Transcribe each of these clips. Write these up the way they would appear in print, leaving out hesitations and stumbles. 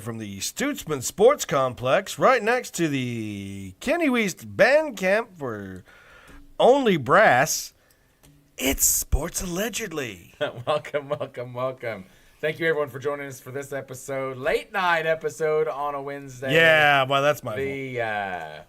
live from the Stutzman Sports Complex, right next to the Kenny West Band Camp for Only Brass. It's Sports Allegedly. Welcome. Thank you, everyone, for joining us for this episode, late night episode on a Wednesday. Yeah, well, that's my fault.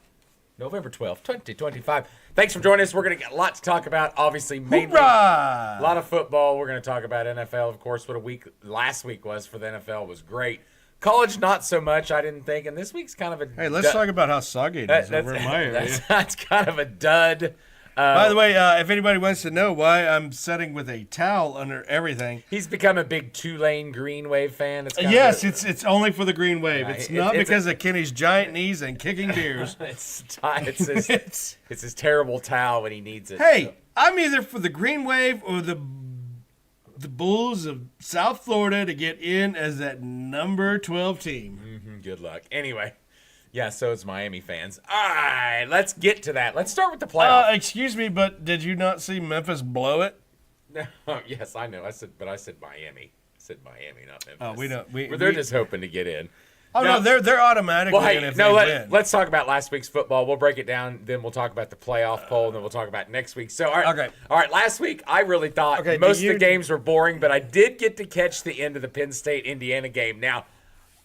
November 12th, 2025. Thanks for joining us. We're going to get a lot to talk about, obviously, mainly a lot of football. We're going to talk about NFL, of course. What a week last week was for the NFL was great. College, not so much, I didn't think. And this week's kind of a Hey, let's talk about how soggy it is over in my area. That's kind of a dud. By the way, if anybody wants to know why I'm sitting with a towel under everything. He's become a big Tulane Green Wave fan. It's only for the Green Wave. It's not because of Kenny's giant knees and kicking beers. It's his terrible towel when he needs it. Hey, so. I'm either for the Green Wave or the Bulls of South Florida to get in as that number 12 team. Mm-hmm, good luck. Anyway. Yeah, so it's Miami fans. All right, let's get to that. Let's start with the playoffs. Excuse me, but did you not see Memphis blow it? No, yes, I know. I said Miami. I said Miami, not Memphis. Oh, we don't. They're just hoping to get in. Oh now, no, they're automatically in if they win. Let's talk about last week's football. We'll break it down. Then we'll talk about the playoff poll, and then we'll talk about next week. So, all right. Last week, I really thought most of the games were boring, but I did get to catch the end of the Penn State Indiana game. Now,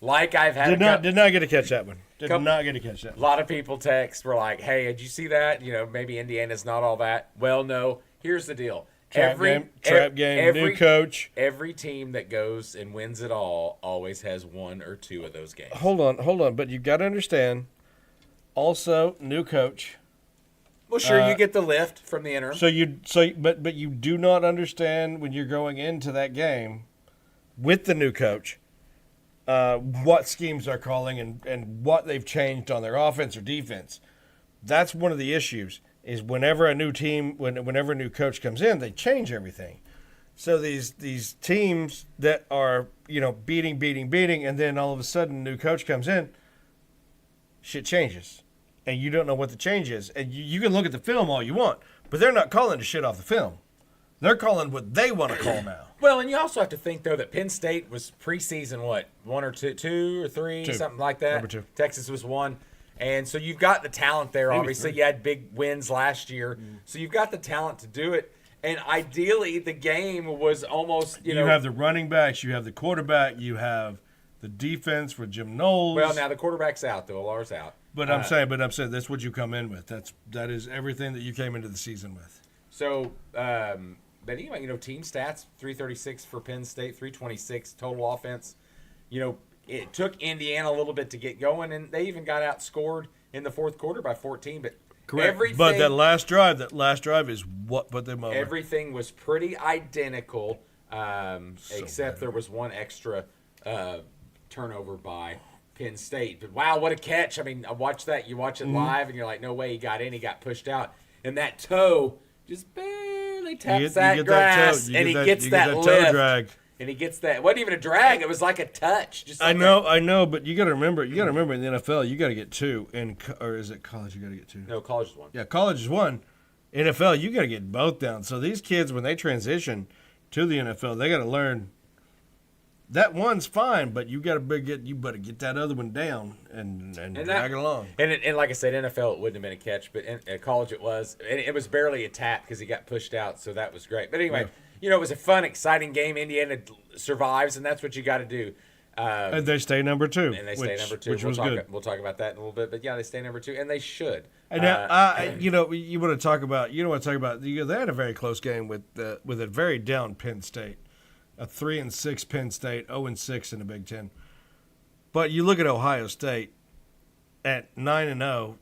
like I've had did not get to catch that one. Did not get to catch that. A lot of people were like, "Hey, did you see that? You know, maybe Indiana's not all that." Well, no. Here's the deal. Trap game, new coach. Every team that goes and wins it all always has one or two of those games. Hold on. But you got to understand. Also, new coach. Well, sure, you get the lift from the interim. But you do not understand when you're going into that game with the new coach. What schemes they're calling and what they've changed on their offense or defense. That's one of the issues is whenever a new coach comes in, they change everything. So these teams that are, beating, and then all of a sudden a new coach comes in, shit changes. And you don't know what the change is. And you can look at the film all you want, but they're not calling the shit off the film. They're calling what they want to call now. Well, and you also have to think, though, that Penn State was preseason, one or two or three, something like that. Number 2. Texas was 1. And so you've got the talent there, Maybe obviously. 3. You had big wins last year. So you've got the talent to do it. And ideally, the game was almost, You have the running backs. You have the quarterback. You have the defense for Jim Knowles. Well, now the quarterback's out, though. Alar's out. But I'm saying that's what you come in with. That is everything that you came into the season with. So, but anyway, team stats, 336 for Penn State, 326 total offense. It took Indiana a little bit to get going, and they even got outscored in the fourth quarter by 14. But correct. But that last drive is what put them over. Everything was pretty identical, except there was one extra turnover by Penn State. But wow, what a catch! I mean, I watched that. You watch it live, and you're like, no way he got in. He got pushed out, and that toe just barely taps that grass, and he gets that lift. Drag. And he gets that. It wasn't even a drag. It was like a touch. Just like I know, but you got to remember in the NFL, you got to get 2. Or is it college you got to get 2? No, college is 1. Yeah, college is 1. NFL, you got to get both down. So these kids, when they transition to the NFL, they got to learn that one's fine, but you better get that other one down and drag it along. And like I said, NFL it wouldn't have been a catch, but in college it was. And it was barely a tap because he got pushed out, so that was great. But anyway. Yeah. It was a fun, exciting game. Indiana survives, and that's what you got to do. And they stay number 2. And they stay number 2. Which was good. We'll talk about that in a little bit. But, yeah, they stay number 2, and they should. And now, you want to talk about – they had a very close game with a very down Penn State, a 3-6 Penn State, 0-6 in the Big Ten. But you look at Ohio State at 9-0,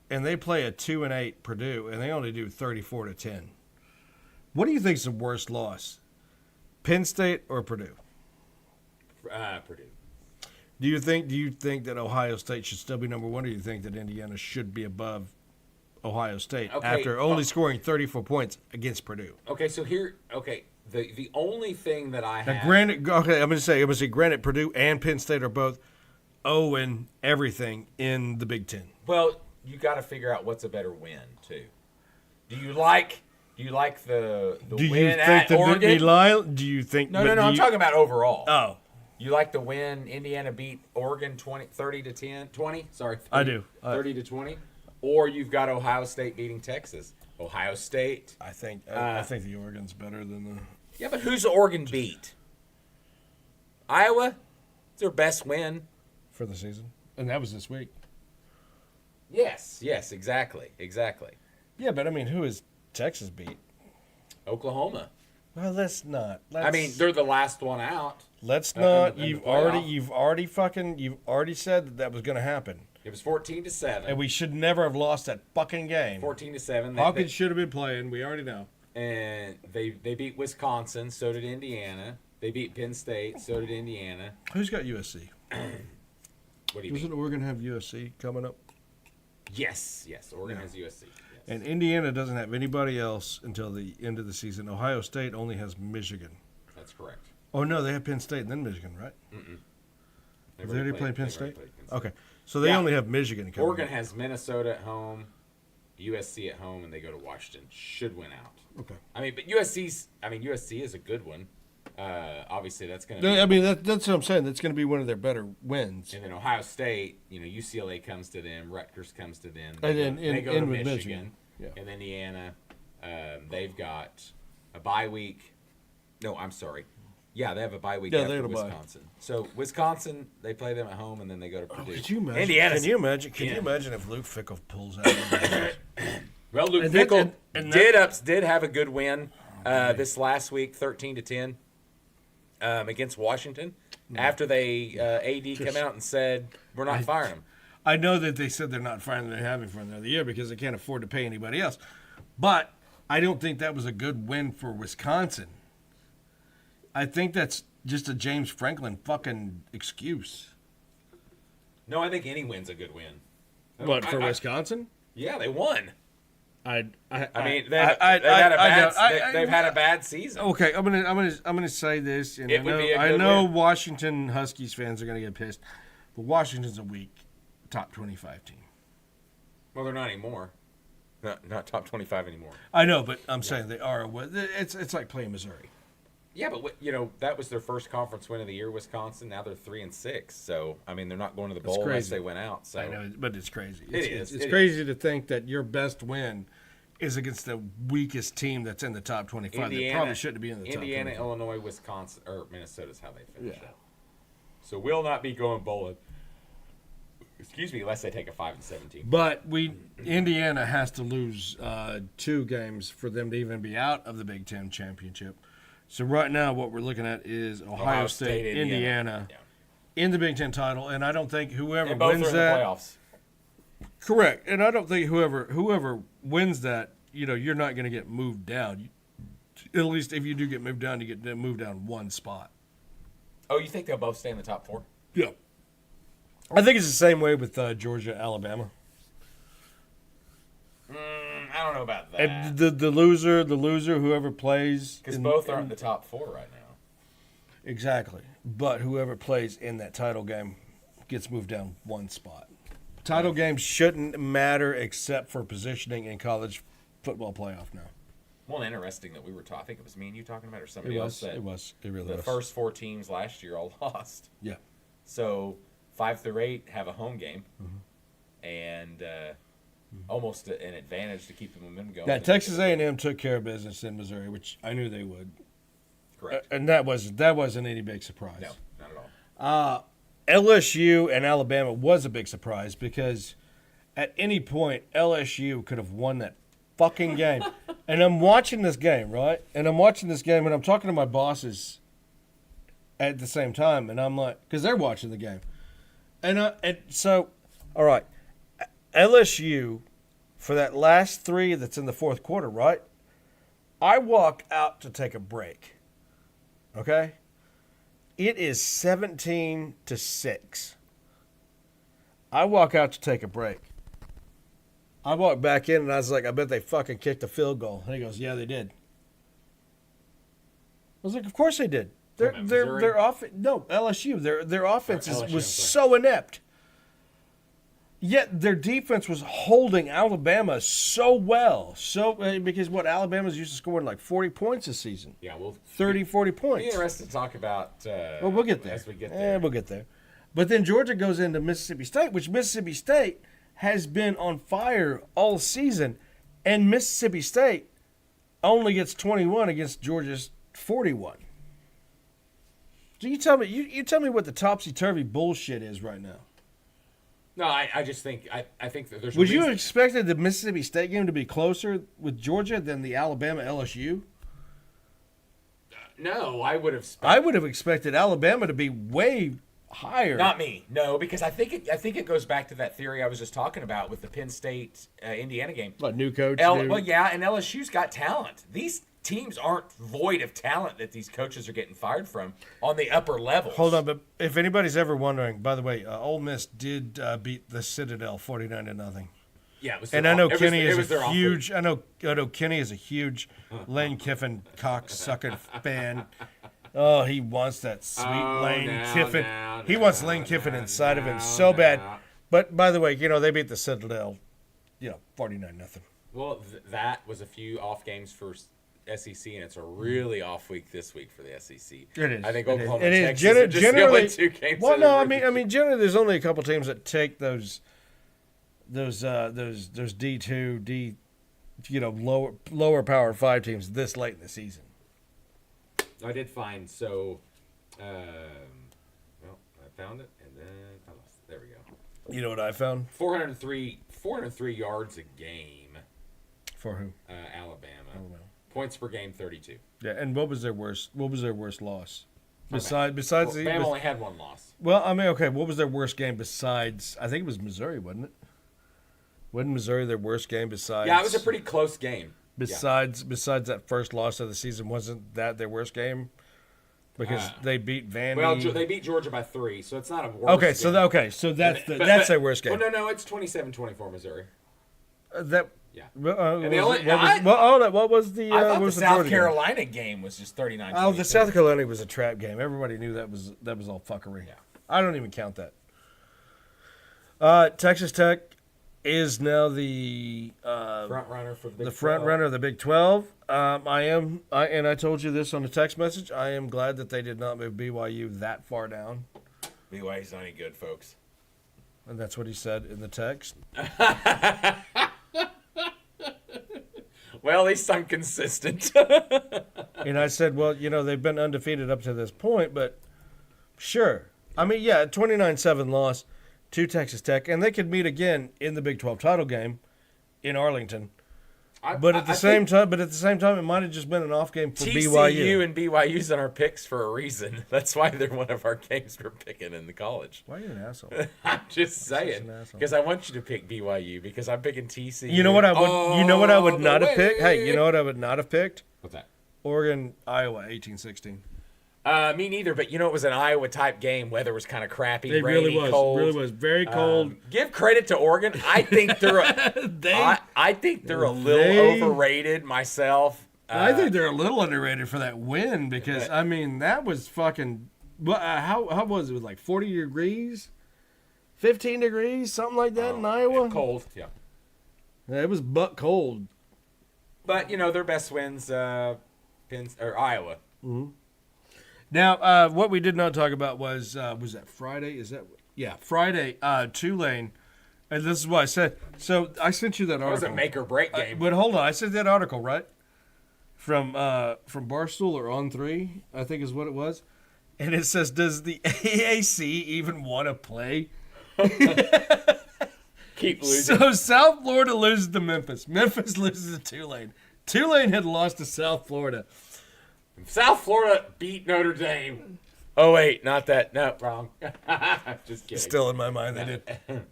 and they play a 2-8 Purdue, and they only do 34-10. What do you think is the worst loss, Penn State or Purdue? Purdue. Do you think that Ohio State should still be number 1, or do you think that Indiana should be above Ohio State after only scoring 34 points against Purdue? Okay, so the only thing that I have. Now, granted, I'm going to say, granted, Purdue and Penn State are both 0 everything in the Big Ten. Well, you got to figure out what's a better win too. Do you like the win at Oregon? Do you think? No. I'm talking about overall. Oh, You like the win? Indiana beat Oregon 30 to 10, 20. Sorry, 30, I do. 30 to 20. Or you've got Ohio State beating Texas. Ohio State. I think the Oregon's better than the. Yeah, but who's Oregon beat? Iowa. It's their best win for the season, and that was this week. Yes, exactly. Yeah, but I mean, who is Texas beat? Oklahoma. Well, let's not. I mean, they're the last one out. Let's not. You've already said that was going to happen. It was 14-7, and we should never have lost that fucking game. 14-7. Hawkins should have been playing. We already know. And they beat Wisconsin. So did Indiana. They beat Penn State. So did Indiana. Who's got USC? What do you mean? Doesn't Oregon have USC coming up? Yes. Oregon has USC. Yes. And Indiana doesn't have anybody else until the end of the season. Ohio State only has Michigan. That's correct. Oh, no, they have Penn State and then Michigan, right? Mm-mm. They already played Penn State? Okay. So they only have Michigan coming Oregon up. has Minnesota at home, USC at home, and they go to Washington. Should win out. Okay. But USC is a good one. Obviously, that's going to I mean, that's what I'm saying. That's going to be one of their better wins. And then Ohio State, UCLA comes to them, Rutgers comes to them. And then they go to with Michigan. Yeah. And then Indiana, they've got a bye week. No, I'm sorry. Yeah, they have a bye week after Wisconsin. So Wisconsin, they play them at home, and then they go to Purdue. Could you imagine? Indiana. Can you imagine if Luke Fickell pulls out? Well, Luke Fickell did have a good win this last week, 13-10, against Washington. After they AD come out and said we're not firing him. I know that they said they're not firing. They're having for another year because they can't afford to pay anybody else. But I don't think that was a good win for Wisconsin. I think that's just a James Franklin fucking excuse. No, I think any win's a good win. What, for Wisconsin? Yeah, they won. They've had a bad season. Okay, I'm gonna say this, and I know Washington Huskies fans are gonna get pissed, but Washington's a weak top 25 team. Well, they're not anymore. Not top 25 anymore. I know, but I'm saying they are. It's like playing Missouri. Yeah, but that was their first conference win of the year, Wisconsin. Now they're 3-6. So they're not going to the bowl unless they win out. So I know, but it's crazy. It's crazy to think that your best win is against the weakest team that's in the top 25. They probably shouldn't be in the top 25. Indiana, Illinois, Wisconsin, or Minnesota's how they finish up. So we'll not be going bowling. Excuse me, unless they take a 5-7 team. But Indiana has to lose 2 games for them to even be out of the Big Ten championship. So right now, what we're looking at is Ohio State, Indiana in the Big Ten title, and I don't think whoever wins that. Playoffs. Correct, and I don't think whoever wins that, you're not going to get moved down. At least if you do get moved down, you get moved down 1 spot. Oh, you think they'll both stay in the top 4? Yeah. I think it's the same way with Georgia, Alabama. I don't know about that. And the loser, whoever plays, because both are in the top 4 right now. Exactly, but whoever plays in that title game gets moved down 1 spot. Title games shouldn't matter except for positioning in college football playoff now. Well, interesting that we were talking. I think it was me and you talking about it, or somebody else said. It was. It really was. The first 4 teams last year all lost. Yeah. So 5 through 8 have a home game, and almost an advantage to keep the momentum going. Yeah, Texas A&M took care of business in Missouri, which I knew they would. Correct. And that wasn't any big surprise. No, not at all. LSU and Alabama was a big surprise because at any point LSU could have won that fucking game. And I'm watching this game, right? And I'm talking to my bosses at the same time, and I'm like, because they're watching the game. And so, all right, LSU, for that last 3 that's in the 4th quarter, right? I walk out to take a break. Okay? It is 17-6. I walk out to take a break. I walk back in and I was like, I bet they fucking kicked a field goal. And he goes, yeah, they did. I was like, of course they did. Their LSU. Their offense was so inept. Yet their defense was holding Alabama so well. Because Alabama's used to scoring like 40 points this season. Yeah, well, 30, 40 points. Be interested to talk about. Well, we'll get there. As we get there. We'll get there. But then Georgia goes into Mississippi State, which Mississippi State has been on fire all season, and Mississippi State only gets 21 against Georgia's 41. So you tell me, you tell me what the topsy-turvy bullshit is right now. No, I just think I think that there's. Would you have expected the Mississippi State game to be closer with Georgia than the Alabama LSU? No, I would have. I would have expected Alabama to be way higher. Not me. No, because I think it goes back to that theory I was just talking about with the Penn State Indiana game. What, new coach? Well, yeah, and LSU's got talent. These teams aren't void of talent that these coaches are getting fired from on the upper levels. Hold on, but if anybody's ever wondering, by the way, Ole Miss did beat the Citadel 49-0. Yeah, it was. And I know Kenny is a huge. I know Kenny is a huge Lane Kiffin cocksucking fan. Oh, he wants that sweet Lane Kiffin. He wants Lane Kiffin inside of him so bad. But by the way, they beat the Citadel, 49-0. Well, that was a few off games for SEC, and it's a really off week this week for the SEC. It is. I think Oklahoma and it Texas is. are just the only two games. Well, no, I mean, generally, there's only a couple teams that take those D2, lower power 5 teams this late in the season. I did find well, I found it, and then I lost it. There we go. You know what I found? 403 yards a game. For who? Alabama. Points per game, 32. Yeah, and what was their worst loss? Besides Bama only had one loss. Well, I mean, okay, what was their worst game besides? I think it was Missouri, wasn't it? Wasn't Missouri their worst game besides? Yeah, it was a pretty close game. Besides that first loss of the season, wasn't that their worst game? Because they beat Vandy. Well, they beat Georgia by 3, so it's not a worst game. So that's their worst game. Well, no, it's 27-24 Missouri. Yeah. What was the? I thought what was the the South Carolina game was just 39. Oh, the South Carolina was a trap game. Everybody knew that was all fuckery. Yeah. I don't even count that. Texas Tech is now the front runner for the Big 12. Front runner of the Big 12. I told you this on the text message. I am glad that they did not move BYU that far down. BYU's not any good, folks. And that's what he said in the text. Well, at least I'm consistent. And I said, well, they've been undefeated up to this point, but sure. I mean, yeah, 29-7 loss to Texas Tech, and they could meet again in the Big 12 title game in Arlington. But at the same time, it might have just been an off game for BYU. TCU and BYU's on our picks for a reason. That's why they're one of our games we're picking in the college. Why are you an asshole? I'm just saying, because I want you to pick BYU because I'm picking TCU. You know what I would? You know what I would not have picked? Hey, you know what I would not have picked? What's that? Oregon, Iowa, 18-16. Me neither, but it was an Iowa-type game. Weather was kind of crappy, It rainy, really was. cold. It really was very cold. Give credit to Oregon. I think they're I think they're a little overrated myself. I think they're a little underrated for that win because, I mean, that was fucking how was it? It was like 40 degrees? 15 degrees? Something like that in Iowa? Cold, yeah. It was butt cold. But, their best wins, Iowa. Mm-hmm. Now, what we did not talk about was that Friday? Friday, Tulane. And this is what I said. So I sent you that article. It was a make or break game. But hold on, I sent that article, right? From Barstool or On3, I think is what it was. And it says, does the AAC even want to play? Keep losing. So South Florida loses to Memphis. Memphis loses to Tulane. Tulane had lost to South Florida. South Florida beat Notre Dame. Oh, wait, not that. No, wrong. Just kidding. Still in my mind, they did.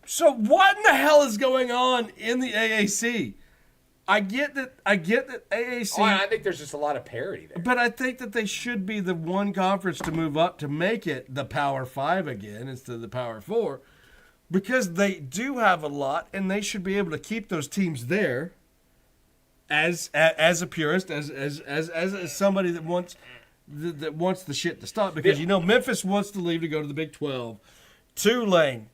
So what in the hell is going on in the AAC? I get that AAC. Oh, I think there's just a lot of parity there. But I think that they should be the one conference to move up to make it the Power 5 again instead of the Power 4. Because they do have a lot, and they should be able to keep those teams there. As a purist, as somebody that wants the shit to stop, because Memphis wants to leave to go to the Big 12. Tulane,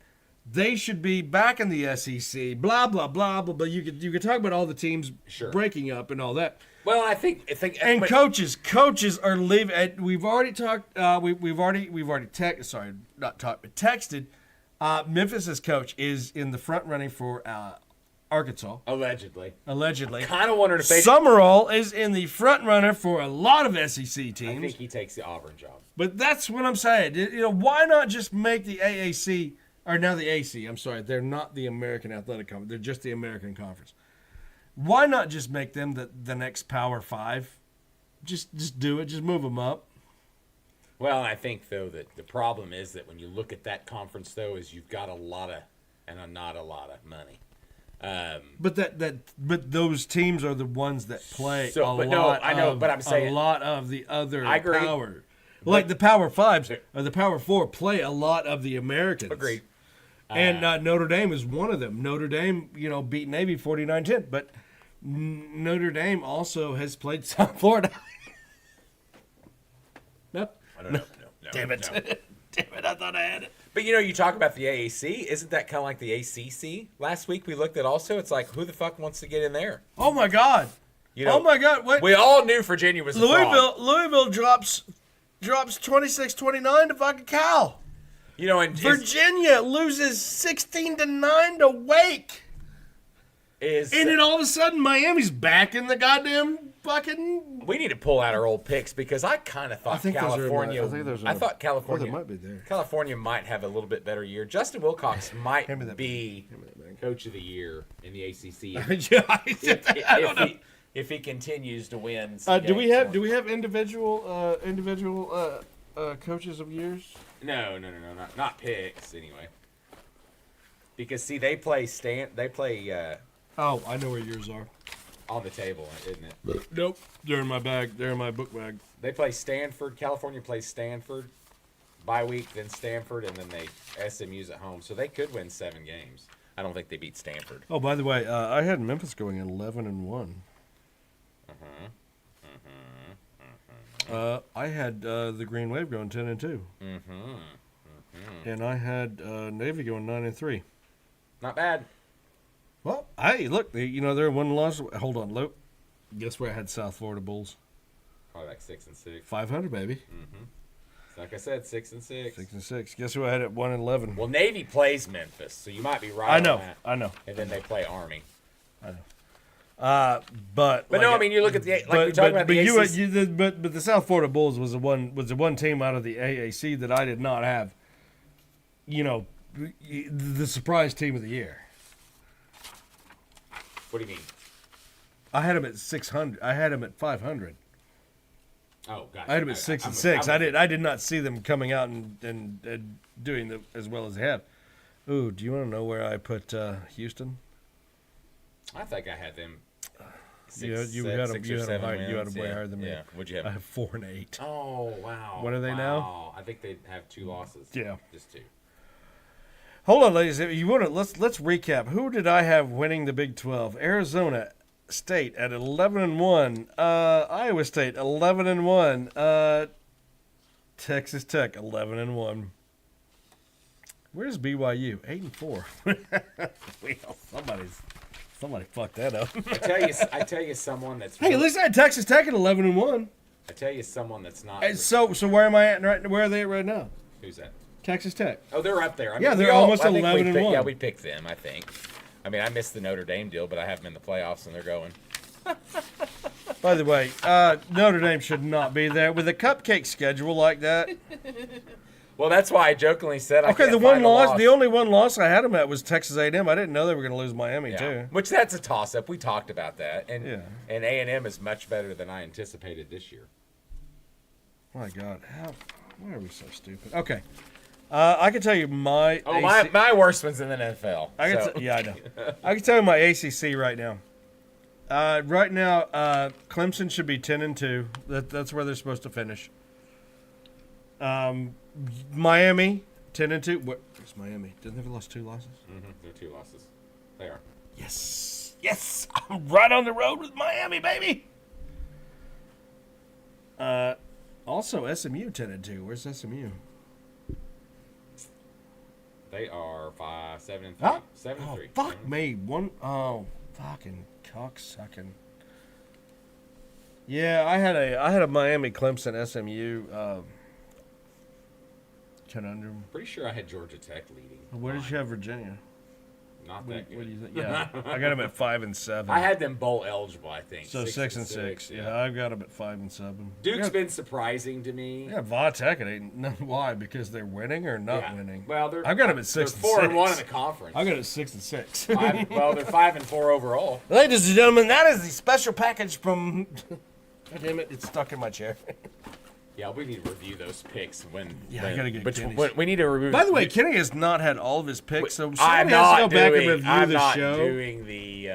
They should be back in the SEC. Blah blah blah blah. But you could talk about all the teams breaking up and all that. Well, I think, and coaches are leaving. We've already talked. We've already texted. Memphis's coach is in the front running for Arkansas. Allegedly. Kind of wondered if they. Summerall is in the front runner for a lot of SEC teams. I think he takes the Auburn job. But that's what I'm saying. Why not just make the AAC or now the AC? I'm sorry, they're not the American Athletic Conference. They're just the American Conference. Why not just make them the next Power 5? Just do it. Just move them up. Well, I think, though, that the problem is that when you look at that conference, though, is you've got a lot of and not a lot of money. But those teams are the ones that play a lot of the other I agree. power. Like the Power 5s or the Power 4 play a lot of the Americans. Agreed. And Notre Dame is one of them. Notre Dame, beat Navy 49-10, but Notre Dame also has played South Florida. No. No. Damn it. No. Damn it, I thought I had it. But, you talk about the AAC. Isn't that kind of like the ACC? Last week we looked at also. It's like, who the fuck wants to get in there? Oh, my God. Oh, my God. What? We all knew Virginia was a fraud. Louisville drops 26-29 to fucking Cal. And Virginia loses 16-9 to Wake. And then all of a sudden, Miami's back in the goddamn fucking. We need to pull out our old picks because I kind of thought California. I thought California might be there. California might have a little bit better year. Justin Wilcox might be coach of the year in the ACC. I don't know. If he continues to win. Do we have individual coaches of years? No, not picks anyway. Because see, they play. Oh, I know where yours are. On the table, isn't it? Nope. They're in my bag. They're in my book bag. They play Stanford. California plays Stanford. Bye week, then Stanford, and then SMU's at home. So they could win 7 games. I don't think they beat Stanford. Oh, by the way, I had Memphis going 11-1. I had the Green Wave going 10-2. And I had Navy going 9-3. Not bad. Well, hey, look, they're one loss. Hold on, Luke. Guess where I had South Florida Bulls? Probably like 6-6. 500, baby. Like I said, 6-6. 6-6. Guess who I had at 1-11? Well, Navy plays Memphis, so you might be right. I know. On that. I know. And then they play Army. I know. But no, I mean you look at the we're talking about the ACC. But the South Florida Bulls was the one team out of the AAC that I did not have. The surprise team of the year. What do you mean? I had him at 600. I had him at 500. Oh, gotcha. I had him at 6-6. I did not see them coming out and doing as well as they have. Ooh, do you want to know where I put Houston? I think I had them. You had them way higher than me. Yeah, what'd you have? I have 4 and 8. Oh wow! What are they now? I think they have 2 losses. Yeah, just 2. Hold on, ladies. If you want to, let's recap. Who did I have winning the Big 12? Arizona State at 11-1. Iowa State 11-1. Texas Tech 11-1. Where's BYU? 8-4. Somebody fucked that up. I tell you someone that's. Hey, at least I had Texas Tech at 11-1. I tell you someone that's not. So where am I at right? Where are they at right now? Who's that? Texas Tech. Oh, they're up there. They're almost 11-1. Yeah, we picked them. I think. I mean, I missed the Notre Dame deal, but I have them in the playoffs, and they're going. By the way, Notre Dame should not be there with a cupcake schedule like that. Well, that's why I jokingly said the only one loss I had them at was Texas A&M. I didn't know they were going to lose Miami too. Which that's a toss-up. We talked about that, and A&M is much better than I anticipated this year. My God, why are we so stupid? Okay, I can tell you my. Oh, my worst one's in the NFL. I know. I can tell you my ACC right now. Right now, Clemson should be 10-2. That's where they're supposed to finish. Miami 10-2. Where's Miami? Didn't they lost 2 losses? They're 2 losses. They are. Yes. I'm right on the road with Miami, baby. Also SMU 10-2. Where's SMU? They are 7-3. Huh? 7-3. Fuck me. Fucking cocksucking. Yeah, I had a Miami Clemson SMU conundrum. Pretty sure I had Georgia Tech leading. Where did you have Virginia? Not that good. What do you think? Yeah, I got them at 5 and 7. I had them bowl eligible, I think. So 6 and 6. Yeah, I've got them at 5 and 7. Duke's been surprising to me. Yeah, Va Tech at 8. Why? Because they're winning or not winning? Well, I've got them at 6 and 6. 4-1 in the conference. I got it at 6 and 6. Well, they're 5-4 overall. Ladies and gentlemen, that is the special package from. God damn it! It's stuck in my chair. Yeah, we need to review those picks when. I gotta get Kenny's. we need to review. By the way, Kenny has not had all of his picks, so I'm somebody has to not go back and doing. review I'm the not show. doing the.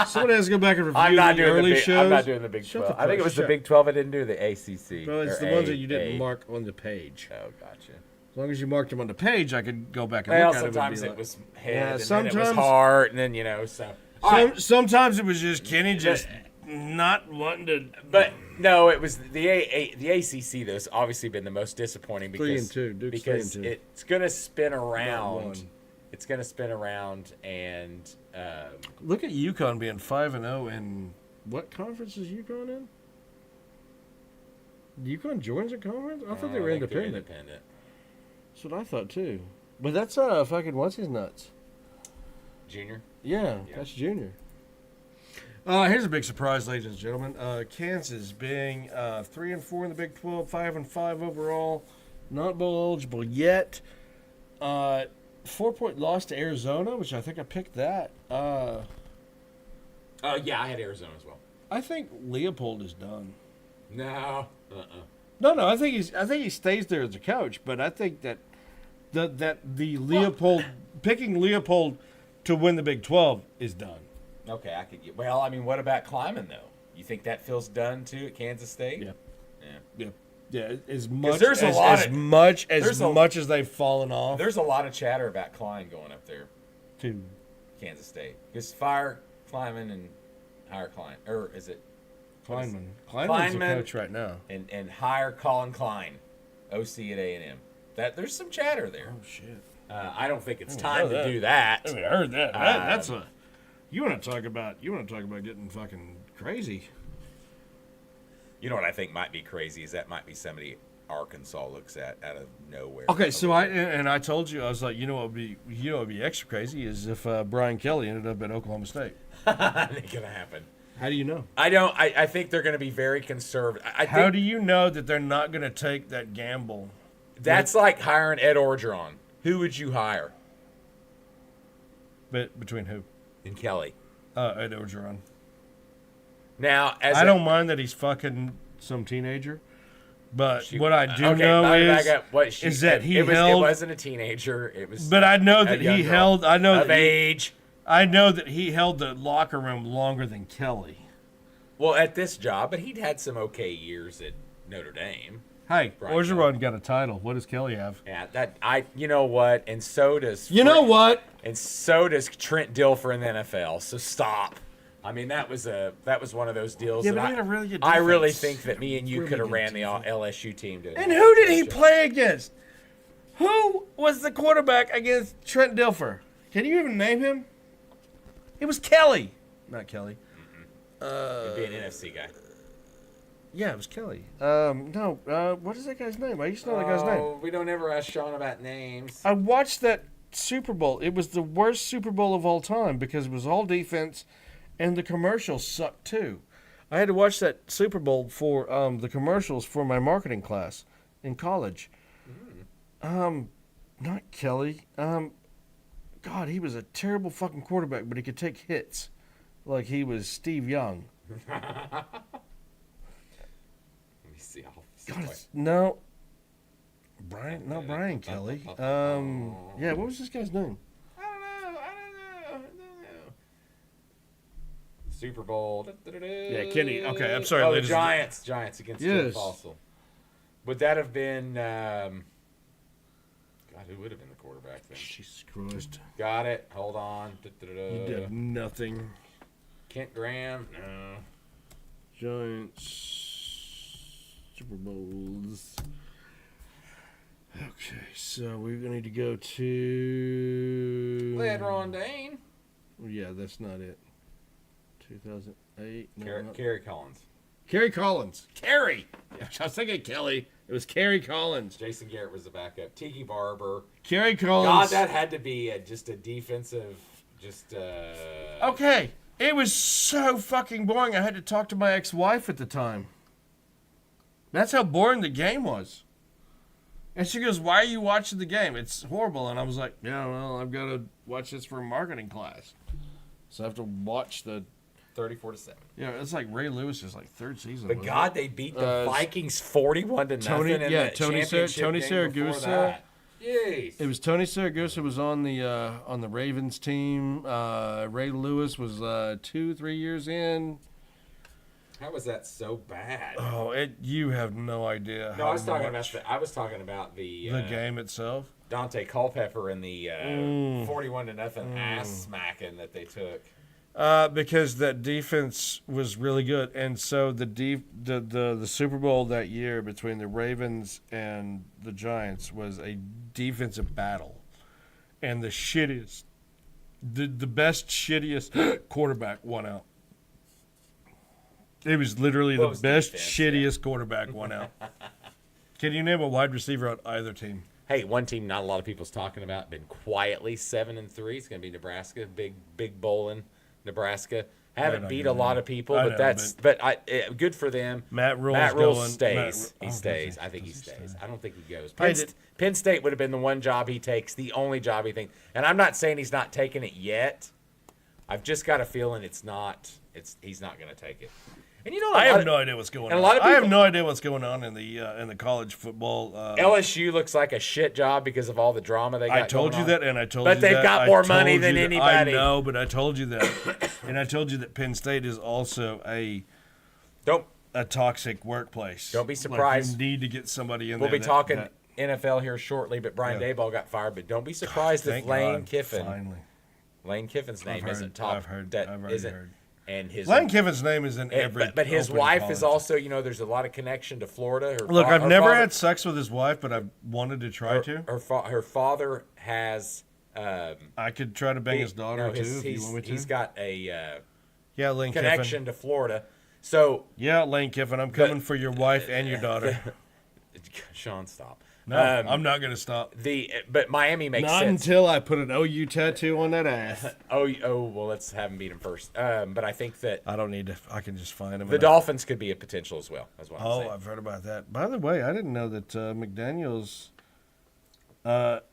Somebody has to go back and review I'm not the doing early the big, shows. I'm not doing the Big Shut 12. the I think it fuck- was the shut- Big 12. I didn't do the ACC. Bro, it's or the ones that you A. didn't mark on the page. Oh, gotcha. As long as you marked them on the page, I could go back and Well, look at them. sometimes and it be was like, head, Yeah, and then it was sometimes- heart, and then so. All right. Sometimes it was just Kenny just not wanting to. But no, it was the ACC. That's obviously been the most disappointing because 3 and 2. Duke's 3 because and 2. it's gonna spin Not around. one. It's gonna spin around, and Look at UConn being 5 and 0 in what conference is UConn in? UConn joins a conference? I thought they were I think they're independent. independent. That's what I thought too. But that's fucking what's his nuts? Junior. Yeah, Yeah. that's Junior. Here's a big surprise, ladies and gentlemen. Kansas being 3 and 4 in the Big 12, 5 and 5 overall, not bowl eligible yet. 4-point loss to Arizona, which I think I picked that. Yeah, I had Arizona as well. I think Leopold is done. No. No, I think he stays there as a coach, but I think that the Leopold picking Leopold to win the Big 12 is done. Okay, I could get. Well, I mean, what about Kleiman though? You think that feels done too at Kansas State? Yeah. As much there's a lot of- much as they've fallen off There's a lot of chatter about Klein going up there, to Kansas State. Just fire Kleiman and hire Klein, or is it Kleinman. Kleinman's the Kleinman. coach right now. and hire Colin Klein, OC at A&M? That there's some chatter there. Oh shit! I don't think it's I time heard to do that. I heard that. That's a. You want to talk about getting fucking crazy? You know what I think might be crazy is that might be somebody Arkansas looks at out of nowhere. Okay, so I told you I was like, what would be extra crazy is if Brian Kelly ended up at Oklahoma State. That ain't gonna happen. How do you know? I don't. I think they're going to be very conservative. I How think do you know that they're not going to take that gamble? that's like hiring Ed Orgeron. Who would you hire? But between who? And Kelly. Ed Orgeron. Now, I don't mind that he's fucking some teenager, but what I do know is that he held. It wasn't a teenager. It was. But I know that young he girl held. I know of that age. I know that he held the locker room longer than Kelly. Well, at this job, but he'd had some okay years at Notre Dame. Hey, Brian Orgeron got a title. What does Kelly have? Yeah, you know what, and so does. You know what? And so does Trent Dilfer in the NFL. So stop. I mean, that was one of those deals. Yeah, that but he had a really good I really defense. think that me and you Really could have good ran the defense. LSU team to. And who did he play against? Who was the quarterback against Trent Dilfer? Can you even name him? It was Kelly. Not Kelly. He'd be an NFC guy. Yeah, it was Kelly. What is that guy's name? I used to know that guy's name. We don't ever ask Sean about names. I watched that Super Bowl. It was the worst Super Bowl of all time because it was all defense, and the commercials sucked too. I had to watch that Super Bowl for the commercials for my marketing class in college. Not Kelly. God, he was a terrible fucking quarterback, but he could take hits like he was Steve Young. Let me see. God, no. Brian Kelly. Yeah, what was this guy's name? I don't know. Super Bowl. Yeah, Kenny. Okay, I'm sorry, Oh, the ladies. Giants against Jim Yes. Fossil. Would that have been? God, who would have been the quarterback then? Jesus Christ. Got it. Hold on. He did nothing. Kent Graham. No. Giants Super Bowls. Okay, so we're going to need to go to... Led Ron Dane. Yeah, that's not it. 2008. No, Kerry Collins. Kerry Collins. Kerry! Yeah. I was thinking Kelly. It was Kerry Collins. Jason Garrett was the backup. Tiki Barber. Kerry Collins. God, that had to be just a defensive... Okay. It was so fucking boring. I had to talk to my ex-wife at the time. That's how boring the game was. And she goes, "Why are you watching the game? It's horrible." And I was like, "Yeah, well, I've got to watch this for a marketing class. So I have to watch the 34-7. Yeah, it's like Ray Lewis's like third season. But God, they beat the Vikings 41-0 in the championship Tony game before Saragusa. that. Jeez. It was Tony Saragusa was on the Ravens team. Ray Lewis was 2-3 years in. How was that so bad? Oh, you have no idea. No, I was talking about the game itself. Dante Culpepper and the 41-0 ass smacking that they took. Because that defense was really good, and so the Super Bowl that year between the Ravens and the Giants was a defensive battle, and the best shittiest quarterback won out. It was literally the best shittiest quarterback won out. Can you name a wide receiver on either team? Hey, one team not a lot of people's talking about, been quietly 7-3. It's going to be Nebraska, big bowling. Nebraska haven't beat a lot of people, but good for them. Matt Rule stays. He stays. I think he stays. I don't think he goes. Penn State would have been the one job he takes, the only job he thinks. And I'm not saying he's not taking it yet. I've just got a feeling he's not going to take it. And you know, I have no idea what's going on. I have no idea what's going on in the college football. LSU looks like a shit job because of all the drama they got. I told you that, and I told you that. But they've got more money than anybody. I know, but I told you that, and I told you that Penn State is also a toxic workplace. Don't be surprised. Like you need to get somebody in there. We'll be talking NFL here shortly, but Brian Daboll got fired. But don't be surprised if Lane Kiffin's name isn't top. I've already heard. And Lane Kiffin's name is in every. But his wife is also, there's a lot of connection to Florida. I've never had sex with his wife, but I've wanted to try to. Her father has. I could try to bang his daughter too if you want me to. He's got a Lane connection Kiffin. to Florida. So Lane Kiffin, I'm coming for your wife and your daughter. Sean, stop. No, I'm not going to stop. But Miami makes sense. Not until I put an OU tattoo on that ass. Well, let's have him beat him first. But I think that I don't need to. I can just find him. The Dolphins could be a potential as well. That's what I'm saying. I've heard about that. By the way, I didn't know that McDaniels. Another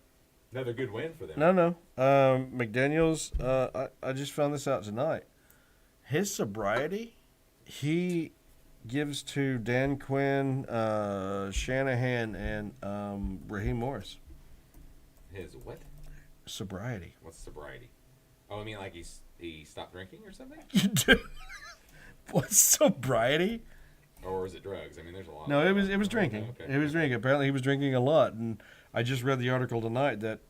good win for them. No. McDaniels. I just found this out tonight. His sobriety, he gives to Dan Quinn, Shanahan, and Raheem Morris. His what? Sobriety. What's sobriety? Oh, I mean like he stopped drinking or something? You do? What's sobriety? Or was it drugs? I mean, there's a lot. No, it was drinking. Okay. It was drinking. Apparently, he was drinking a lot, and I just read the article tonight that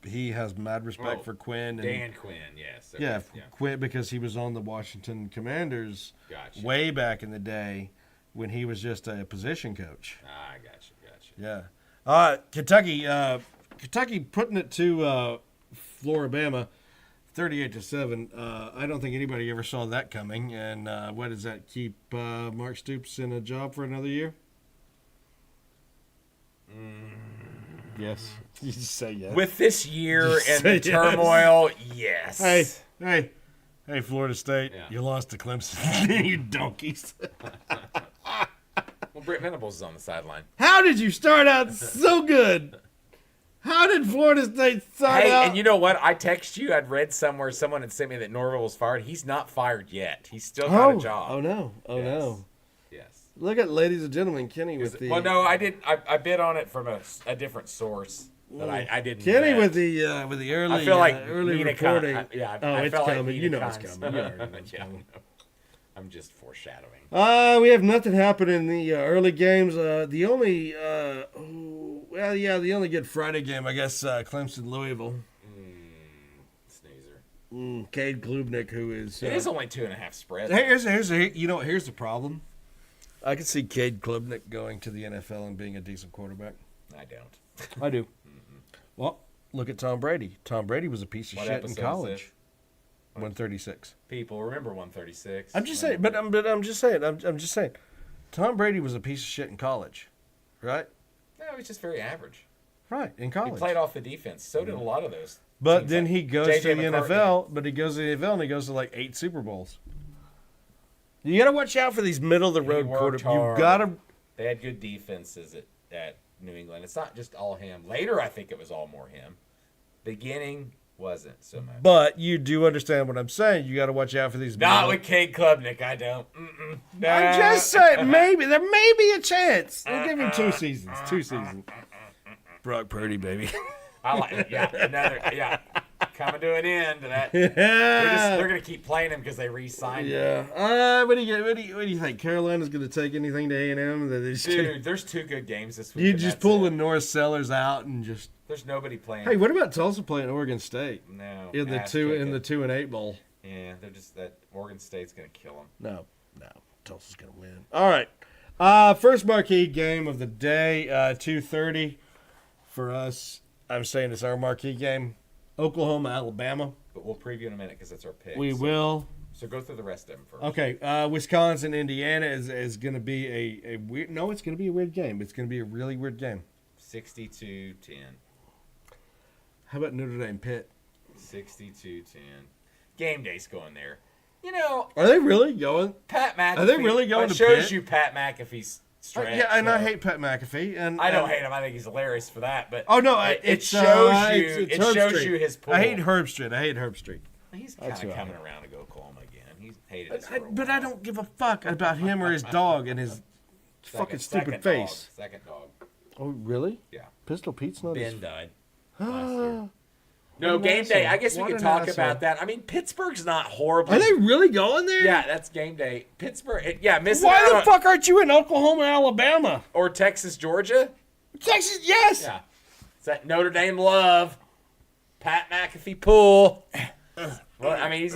he has mad respect for Quinn. Dan Quinn, yes. Okay. Yeah, Quinn, because he was on the Washington Commanders way back in the day when he was just a position coach. I gotcha. Yeah. Kentucky putting it to Florida-Bama, 38-7. I don't think anybody ever saw that coming. And what does that keep Mark Stoops in a job for another year? Yes. You just say yes. With this year and the turmoil, yes. Hey, Florida State, you lost to Clemson. You donkeys. Well, Britt Venables is on the sideline. How did you start out so good? How did Florida State start out? Hey, and you know what? I text you. I'd read somewhere someone had sent me that Norville was fired. He's not fired yet. He's still got a job. Oh, no. No. Yes. Look at, ladies and gentlemen, Kenny with the... Well, no, I didn't. I bid on it from a different source. But I didn't. Kenny with the early. I feel like early reporting. I felt coming. Like you know it's coming. You know it's coming. I'm just foreshadowing. We have nothing happen in the early games. The only the only good Friday game, I guess, Clemson Louisville. Sneezer. Cade Klubnik, who is. It is only 2.5 spread. Here's the problem. I could see Cade Klubnik going to the NFL and being a decent quarterback. I don't. I do. Well, look at Tom Brady. Tom Brady was a piece of What shit in episode is college. this? 136. People remember 136. I'm just saying, but I'm just saying. I'm just saying. Tom Brady was a piece of shit in college, right? No, he's just very average. Right, in He college. played off the defense. So did a lot of those. But teams then like he goes J.J. to the McCartney. NFL. But he goes to the NFL and he goes to like 8 Super Bowls. You got to watch out for these middle of the road worked quarterbacks. hard. You got to. They had good defenses at New England. It's not just all him. Later, I think it was all more him. Beginning wasn't so much. But you do understand what I'm saying. You got to watch out for these. Not with Cade Klubnik, I don't. Nah. I'm just saying, maybe there may be a chance. They'll give him 2 seasons. 2 seasons. Brock Purdy, baby. I like it. Yeah, coming to an end to that. Yeah. They're gonna keep playing him because they re-signed him. Yeah. What do you think? Carolina's going to take anything to A&M? Dude, there's 2 good games this week. You and just that's pull it. the North Sellers out and just. There's nobody playing. Hey, what about Tulsa playing Oregon State No. in the ass 2 kicking. and 8 bowl? Yeah, they're just that Oregon State's gonna kill them. No, Tulsa's going to win. All right. First marquee game of the day, 2:30 for us. I'm saying it's our marquee game. Oklahoma, Alabama. But we'll preview in a minute because it's our pick. We will. So go through the rest of them first. Okay. Wisconsin, Indiana is going to be a weird. No, it's going to be a weird game. It's going to be a really weird game. 62-10. How about Notre Dame, Pitt? 62-10. Game day's going there. You know, Are they really going? Pat McAfee. Are they really going it to shows Pitt? you Pat McAfee's stretch. Yeah, and I so- hate Pat McAfee. And I don't hate him. I think he's hilarious for that. But Oh no, it shows you. it's It Herb shows Street. you his pull. I hate Herb Street. He's kind That's of who I coming hate. around to go Oklahoma again. He's hated us for a But while. I don't give a fuck about him or his dog and his fucking stupid face. Second dog. Oh really? Yeah. Pistol Pete's not Ben his. died last year. What No, an game day. asshole. I guess we What could an talk asshole. about that. I mean, Pittsburgh's not horrible. Are they really going there? Yeah, that's game day. Pittsburgh. Missing Why out the on- fuck aren't you in Oklahoma, Alabama? Or Texas, Georgia. Texas, yes. Yeah. It's that Notre Dame love. Pat McAfee pull. Well, I mean, he's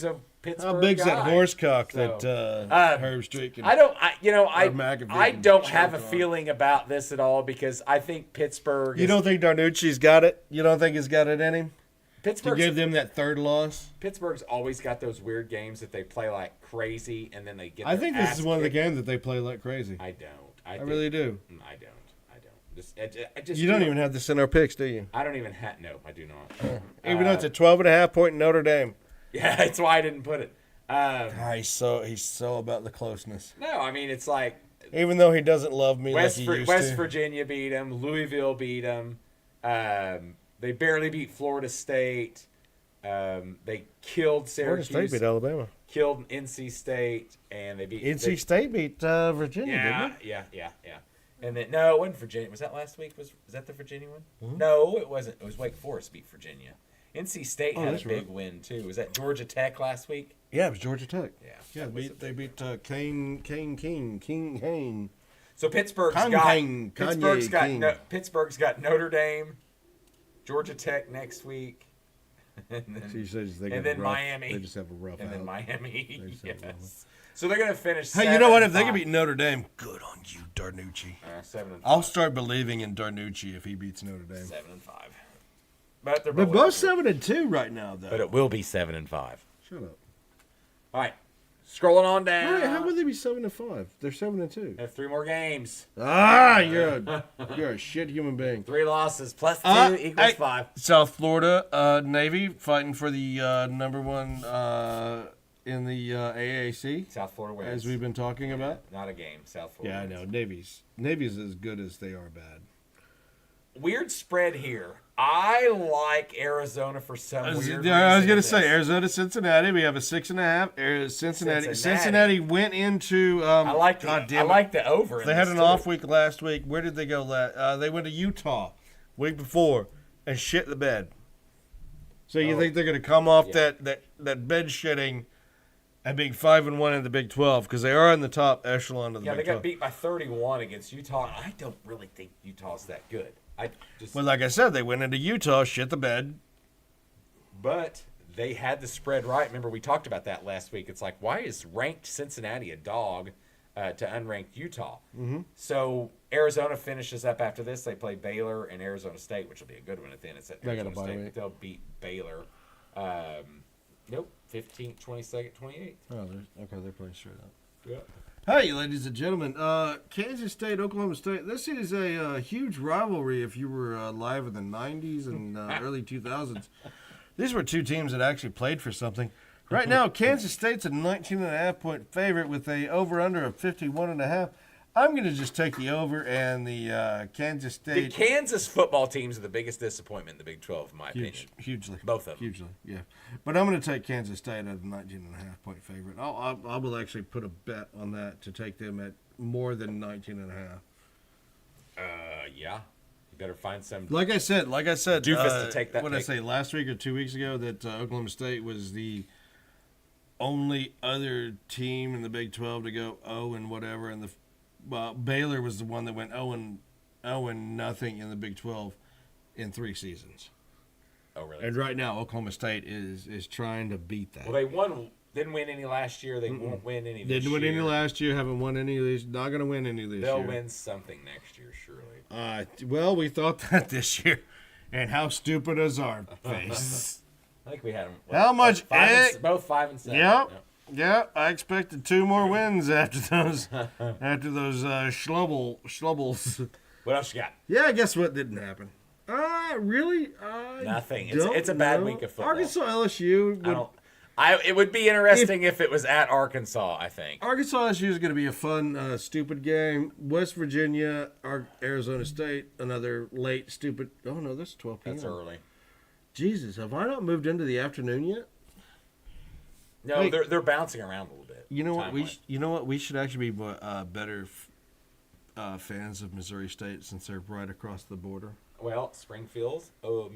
a Pittsburgh How big's guy. that horse cock So, that Herb Street can? I McAfee don't can have a choke on. feeling about this at all because I think Pittsburgh. You don't think Darnucci's got it? You don't think he's got it in him to Pittsburgh's, give them that third loss? Pittsburgh's always got those weird games that they play like crazy and then they get. I their think this ass is one of the kicked. games that they play like crazy. I don't. I really do. I don't. I just You don't feel- even have this in our picks, do you? I don't even have. No, I do not. Even though it's a 12.5 point Notre Dame. Yeah, that's why I didn't put it. He's so about the closeness. No, I mean it's like Even though he doesn't love me like he used West to. Virginia beat them. Louisville beat them. They barely beat Florida State. They killed Florida Syracuse. State beat Alabama. Killed NC State, and they beat NC State beat Virginia, didn't it? Yeah. And then no, it wasn't Virginia. Was that last week? Was that the Virginia one? No, it wasn't. It was Wake Forest beat Virginia. NC State had a that's big right. win too. Was that Georgia Tech last week? Yeah, it was Georgia Tech. Yeah. They beat Kane. So Pittsburgh's Kanye King. Pittsburgh's got Notre Dame, Georgia Tech next week, and then, She says they and got then a rough, Miami. They just have a rough and then out. Miami. They just have a rough Yes. So they're gonna finish. Hey, you know what? If they 7-5. can beat Notre Dame, good on you, Darnucci. 7-5. I'll start believing in Darnucci if he beats Notre Dame. 7-5. But they're They're both both 7-2 right now, though. But it will be 7-5. Shut up. All right, scrolling on down. How would they be 7-5? They're 7-2. They have 3 more games. You're a shit human being. 3 losses plus 2 equals 5. South Florida Navy fighting for the number one in the AAC, South Florida wins. as we've been talking about. Not a game. South Florida. Yeah, I wins. know. Navy's as good as they are bad. Weird spread here. I like Arizona for some weird reason. I was going to in say this. Arizona, Cincinnati. We have a 6.5. Cincinnati went into. I like the, God I damn it. like the over. in They had this an too. off week last week. Where did they go last? They went to Utah week before and shit the bed. So you think they're going to come off that bed shitting and being 5-1 in the Big 12 because they are in the top echelon of the Yeah, they Big got 12. beat by 31 against Utah. I don't really think Utah's that good. Well, like I said, they went into Utah, shit the bed. But they had the spread right. Remember, we talked about that last week. It's like, why is ranked Cincinnati a dog? to unranked Utah. Mm-hmm. So Arizona finishes up after this. They play Baylor and Arizona State, which will be a good one at the end. It's at Arizona State. They'll beat Baylor. Nope, 15th, 22nd, 28th. Oh, they're playing straight up. Yeah. Hey, ladies and gentlemen, Kansas State, Oklahoma State. This is a huge rivalry if you were alive in the 90s and early 2000s. These were two teams that actually played for something. Right now, Kansas State's a 19.5-point favorite with a over-under of 51.5. I'm going to just take the over and the Kansas State. The Kansas football teams are the biggest disappointment in the Big 12, in my opinion. Hugely. Both of them. Hugely, yeah. But I'm going to take Kansas State as a 19.5-point favorite. I will actually put a bet on that to take them at more than 19.5. Yeah. You better find some. Like I said, doofus to take that. What did I say last week or 2 weeks ago that Oklahoma State was the only other team in the Big 12 to go 0 and whatever, and Baylor was the one that went 0 and nothing in the Big 12 in 3 seasons. Oh, really? And right now, Oklahoma State is trying to beat that. Well, they didn't win any last year. They won't win any this year. Didn't win any last year. Haven't won any of these. Not going to win any of this year. They'll win something next year, surely. Well, we thought that this year. And how stupid is our face? I think we had them. How much? Both 5 and 7. Yep. Yeah, I expected 2 more wins after those schlubbles. What else you got? Yeah, guess what didn't happen? Really? Nothing. It's a bad week of football. Arkansas LSU. It would be interesting if it was at Arkansas, I think. Arkansas LSU is going to be a fun, stupid game. West Virginia, Arizona State, another late, stupid. Oh, no, that's 12 p.m. That's early. Jesus, have I not moved into the afternoon yet? No, hey, they're bouncing around a little bit. You know what? We should actually be better fans of Missouri State since they're right across the border. Well, Springfield,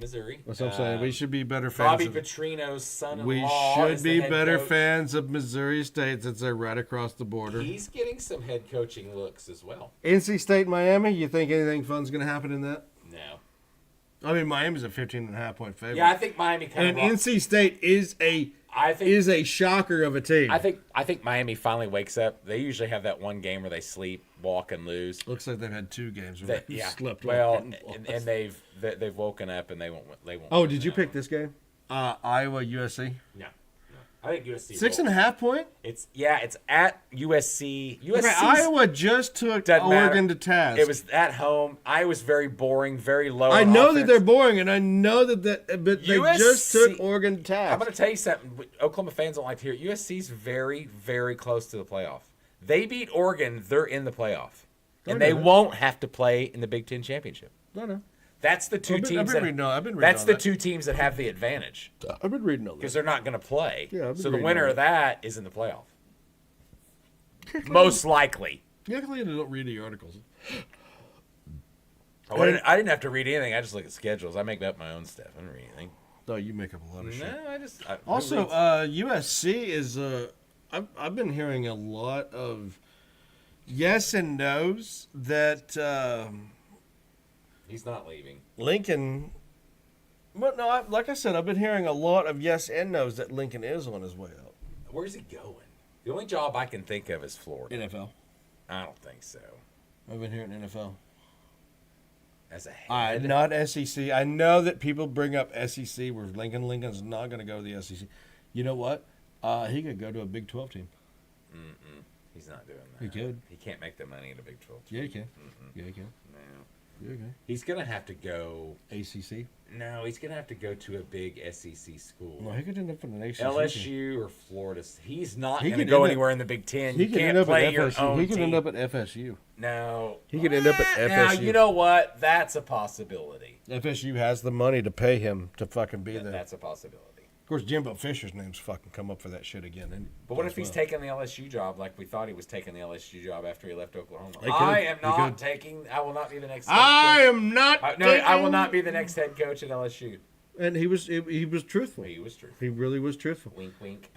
Missouri. That's what I'm saying. We should be better fans. Bobby Petrino's son-in-law. We should be better fans of Missouri State since they're right across the border. He's getting some head coaching looks as well. NC State, Miami. You think anything fun's going to happen in that? No. I mean, Miami's a 15.5-point favorite. Yeah, I think Miami NC State is a shocker of a team. I think Miami finally wakes up. They usually have that one game where they sleep, walk, and lose. Looks like they've had 2 games where they slept. Well, and they've woken up and they won't. Oh, did you pick this game? Iowa USC. No. I think USC 6.5 point. It's at USC. Okay, Iowa just took Oregon to task. It was at home. Iowa's very boring, very low. I know that they're boring, and I know but they just took Oregon to task. I'm going to tell you something. Oklahoma fans don't like to hear it. USC's very, very close to the playoff. They beat Oregon. They're in the playoff, and they won't have to play in the Big Ten championship. No. That's the two teams. That's the 2 teams that have the advantage. I've been reading all that because they're not going to play. Yeah, so the winner of that is in the playoff. Most likely. Yeah, I don't read the articles. I didn't have to read anything. I just look at schedules. I make up my own stuff. I don't read anything. No, you make up a lot of shit. No, Also, USC is. I've been hearing a lot of yes and no's that. He's not leaving. Lincoln. But no, like I said, I've been hearing a lot of yes and no's that Lincoln is on his way out. Where's he going? The only job I can think of is Florida. NFL. I don't think so. I've been hearing NFL. As a head? Not SEC. I know that people bring up SEC where Lincoln's not going to go to the SEC. You know what? He could go to a Big 12 team. He's not doing that. He could. He can't make the money in a Big 12 team. Yeah, he can. Yeah, he can. No. Yeah, he can. He's going to have to go... ACC? No, he's going to have to go to a big SEC school. No, he could end up in an ACC LSU or Florida. He's not going to go anywhere in the Big Ten. You can't play your own He could team. end up at FSU. No. He could end up at FSU. Now, you know what? That's a possibility. FSU has the money to pay him to fucking be there. That's a possibility. Of course, Jimbo Fisher's name's fucking come up for that shit again. But what if he's taking the LSU job like we thought he was taking the LSU job after he left Oklahoma? I will not be the next I will not be the next head coach at LSU. And he was truthful. He was truthful. He really was truthful. Wink, wink.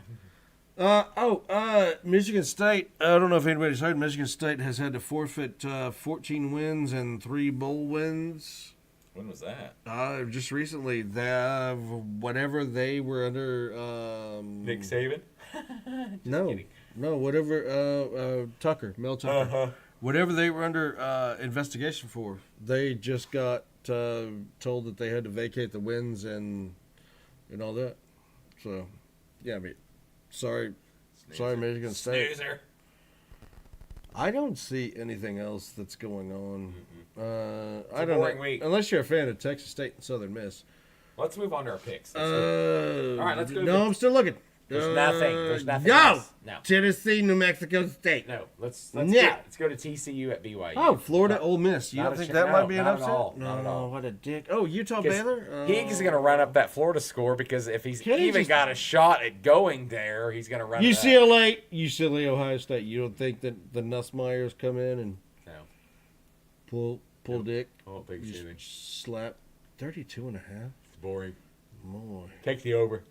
Michigan State. I don't know if anybody's heard. Michigan State has had to forfeit 14 wins and 3 bowl wins. When was that? Just recently. Whatever they were under. Nick Saban? No. Kidding. No, whatever. Tucker, Mel Tucker. Whatever they were under investigation for, they just got told that they had to vacate the wins and all that. So, yeah, I mean, sorry, Michigan State. Snoozer. I don't see anything else that's going on. I a don't boring know. week. Unless you're a fan of Texas State and Southern Miss. Let's move on to our picks. All right, let's go. No, I'm still looking. There's nothing. There's nothing. No. else. No. Tennessee, New Mexico State. No. Let's Yeah. let's go to TCU at BYU. Oh, Florida, Ole Miss. You Not don't a think ch- that no, might be an not at upset? all. No, Not at all. what a dick. Oh, Utah, 'Cause Baylor. He's going to run up that Florida score because if he's Can he even just- got a shot at going there, he's going to run it up. UCLA, Ohio State. You don't think that the Nussmeyers come in and No. pull dick? Oh, big Just shooting. slap 32 and a half? It's boring. Boy. Take the over.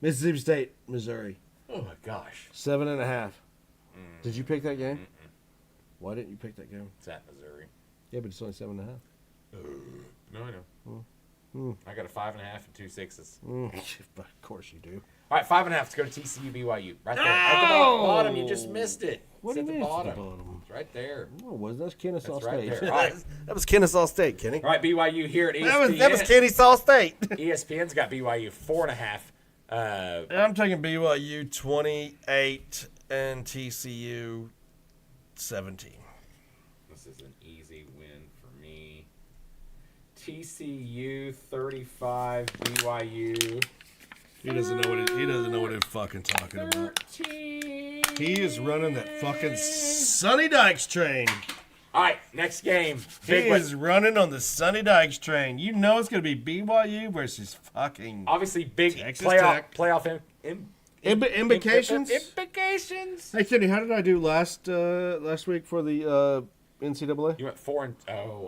Mississippi State, Missouri. Oh my gosh. 7.5. Did you pick that game? Why didn't you pick that game? It's at Missouri. Yeah, but it's only 7.5. No, I know. I got a 5.5 and 2 sixes. Of course you do. All right, 5.5. Let's go to TCU BYU. Right there. At the bottom. You just missed it. What It's do at you the mean it's at bottom. the bottom? It's right there. Oh, was that's Kennesaw That's right State? there. All right. That was Kennesaw State, Kenny. All right, BYU here at ESPN. That was Kennesaw State. ESPN's got BYU 4.5. I'm taking BYU 28 and TCU 17. This is an easy win for me. TCU 35, BYU. He doesn't know what he's fucking talking about. 13. He is running that fucking Sonny Dykes train. All right, next game. He Big one. is running on the Sonny Dykes train. You know it's going to be BYU versus fucking Obviously, big Texas playoff implications. implications. Hey, Kenny, how did I do last week for the NCAA? You went 4 and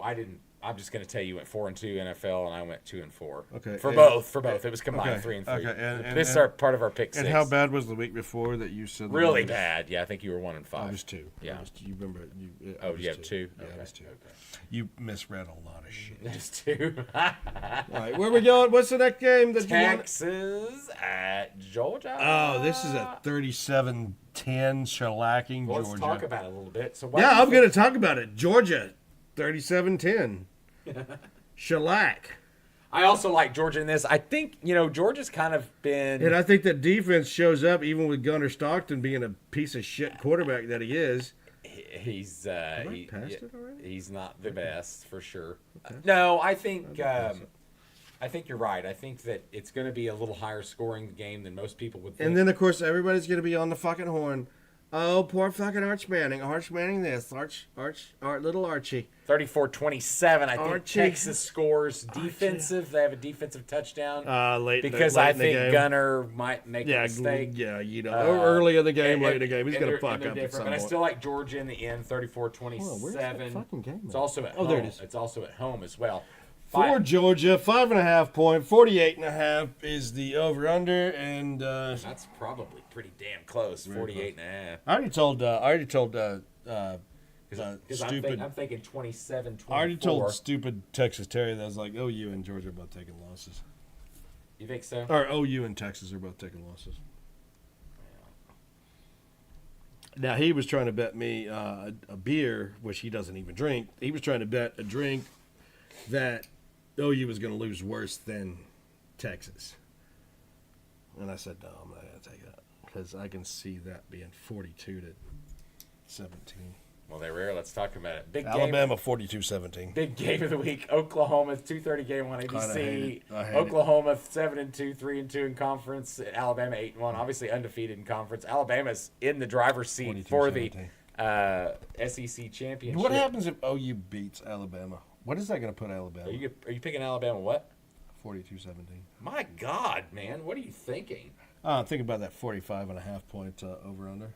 I didn't. I'm just going to tell you went 4 and 2 NFL, and I went 2 and 4. Okay, For and- both. It was combined Okay, 3 and 3. okay, and- this is and- part of our pick 6. And how bad was the week before that you said? Really that bad. Yeah, I think you were 1 and 5. I was 2. Yeah. You remember? Oh, you have 2? Yeah, Okay. I was 2. Okay. You misread a lot of shit. There's 2. All right, where we going? What's the next game that you want? Texas at Georgia. Oh, this is a 37-10 shellacking Well, Georgia. let's talk about it a little bit. So Yeah, I'm going to talk about it. Georgia, 37-10. Shellac. I also like Georgia in this. I think, Georgia's kind of been. And I think that defense shows up even with Gunnar Stockton being a piece of shit quarterback that he is. He's Have I passed it already? he's not the best for sure. No, I think you're right. I think that it's going to be a little higher scoring game than most people would think. And then, of course, everybody's going to be on the fucking horn. Oh, poor fucking Arch Manning. Arch Manning this. Little Archie. 34-27. I think Archie. Texas scores defensive. They have a defensive touchdown. Late Because late I in the think game. Gunner might make a mistake. Yeah, early in the game, And- late in the game. He's and going to they're- fuck and up they're at some different. But I point. still like Georgia in the end, 34-27. Hold on, where's that fucking game It's at? also at home. Oh, there it is. It's also at home as well. For Georgia, 5.5 point, 48.5 is the over/under, and That's probably pretty damn close. 48.5. I already told Because stupid. I'm thinking 27-24. I already told stupid Texas Terry that I was like, OU and Georgia are both taking losses, You think so? or OU and Texas are both taking losses. Now he was trying to bet me a beer, which he doesn't even drink. He was trying to bet a drink that OU was going to lose worse than Texas. And I said, no, I'm not going to take that because I can see that being 42-17. Well, they were. Let's talk about it. Big Alabama 42-17. Big game of the week. Oklahoma 2:30 game on God, I ABC. hate it. I hate Oklahoma 7-2, 3-2 in conference. Alabama 8-1, obviously undefeated in conference. Alabama's in the driver's seat for the SEC championship. What happens if OU beats Alabama? What is that going to put Alabama? Are you picking Alabama? What? 42-17. My God, man, what are you thinking? Think about that 45.5 point over-under.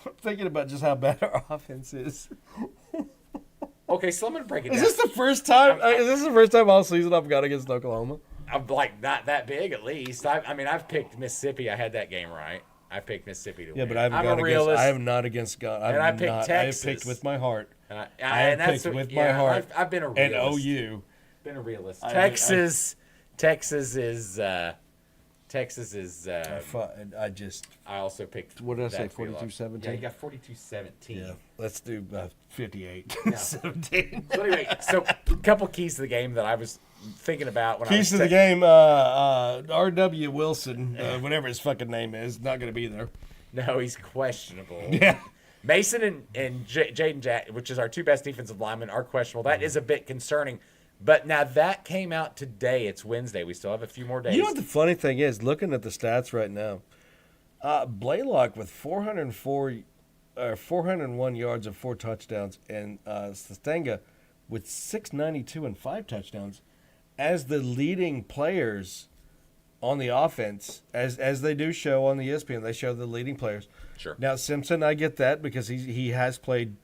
I'm thinking about just how bad our offense is. Okay, so I'm gonna break it down. Is this the first time? Is this the first time all season I've got against Oklahoma? I'm like not that big at least. I've picked Mississippi. I had that game right. I picked Mississippi to win. Yeah, but I haven't I'm got a against. realist. I am not against God. And I picked Texas. I have picked with my heart. And I and have that's picked what- with my heart. I've been a realist. And OU. Been a realist. I- Texas is Texas is. I also picked. What did I say? that field off. 42-17. Yeah, you got 42-17. Yeah, let's do 58. Yeah. 17. So anyway, a couple keys to the game that I was thinking about when I was Keys to the game. R.W. Wilson, whatever his fucking name is, not going to be there. No, he's questionable. Yeah. Mason and Jaden Jack, which is our two best defensive linemen, are questionable. That is a bit concerning. But now that came out today. It's Wednesday. We still have a few more days. You know what the funny thing is? Looking at the stats right now, Blaylock with 401 yards and 4 touchdowns, and Sastenga with 692 and 5 touchdowns as the leading players on the offense, as they do show on the ESPN. They show the leading players. Sure. Now, Simpson, I get that because he has played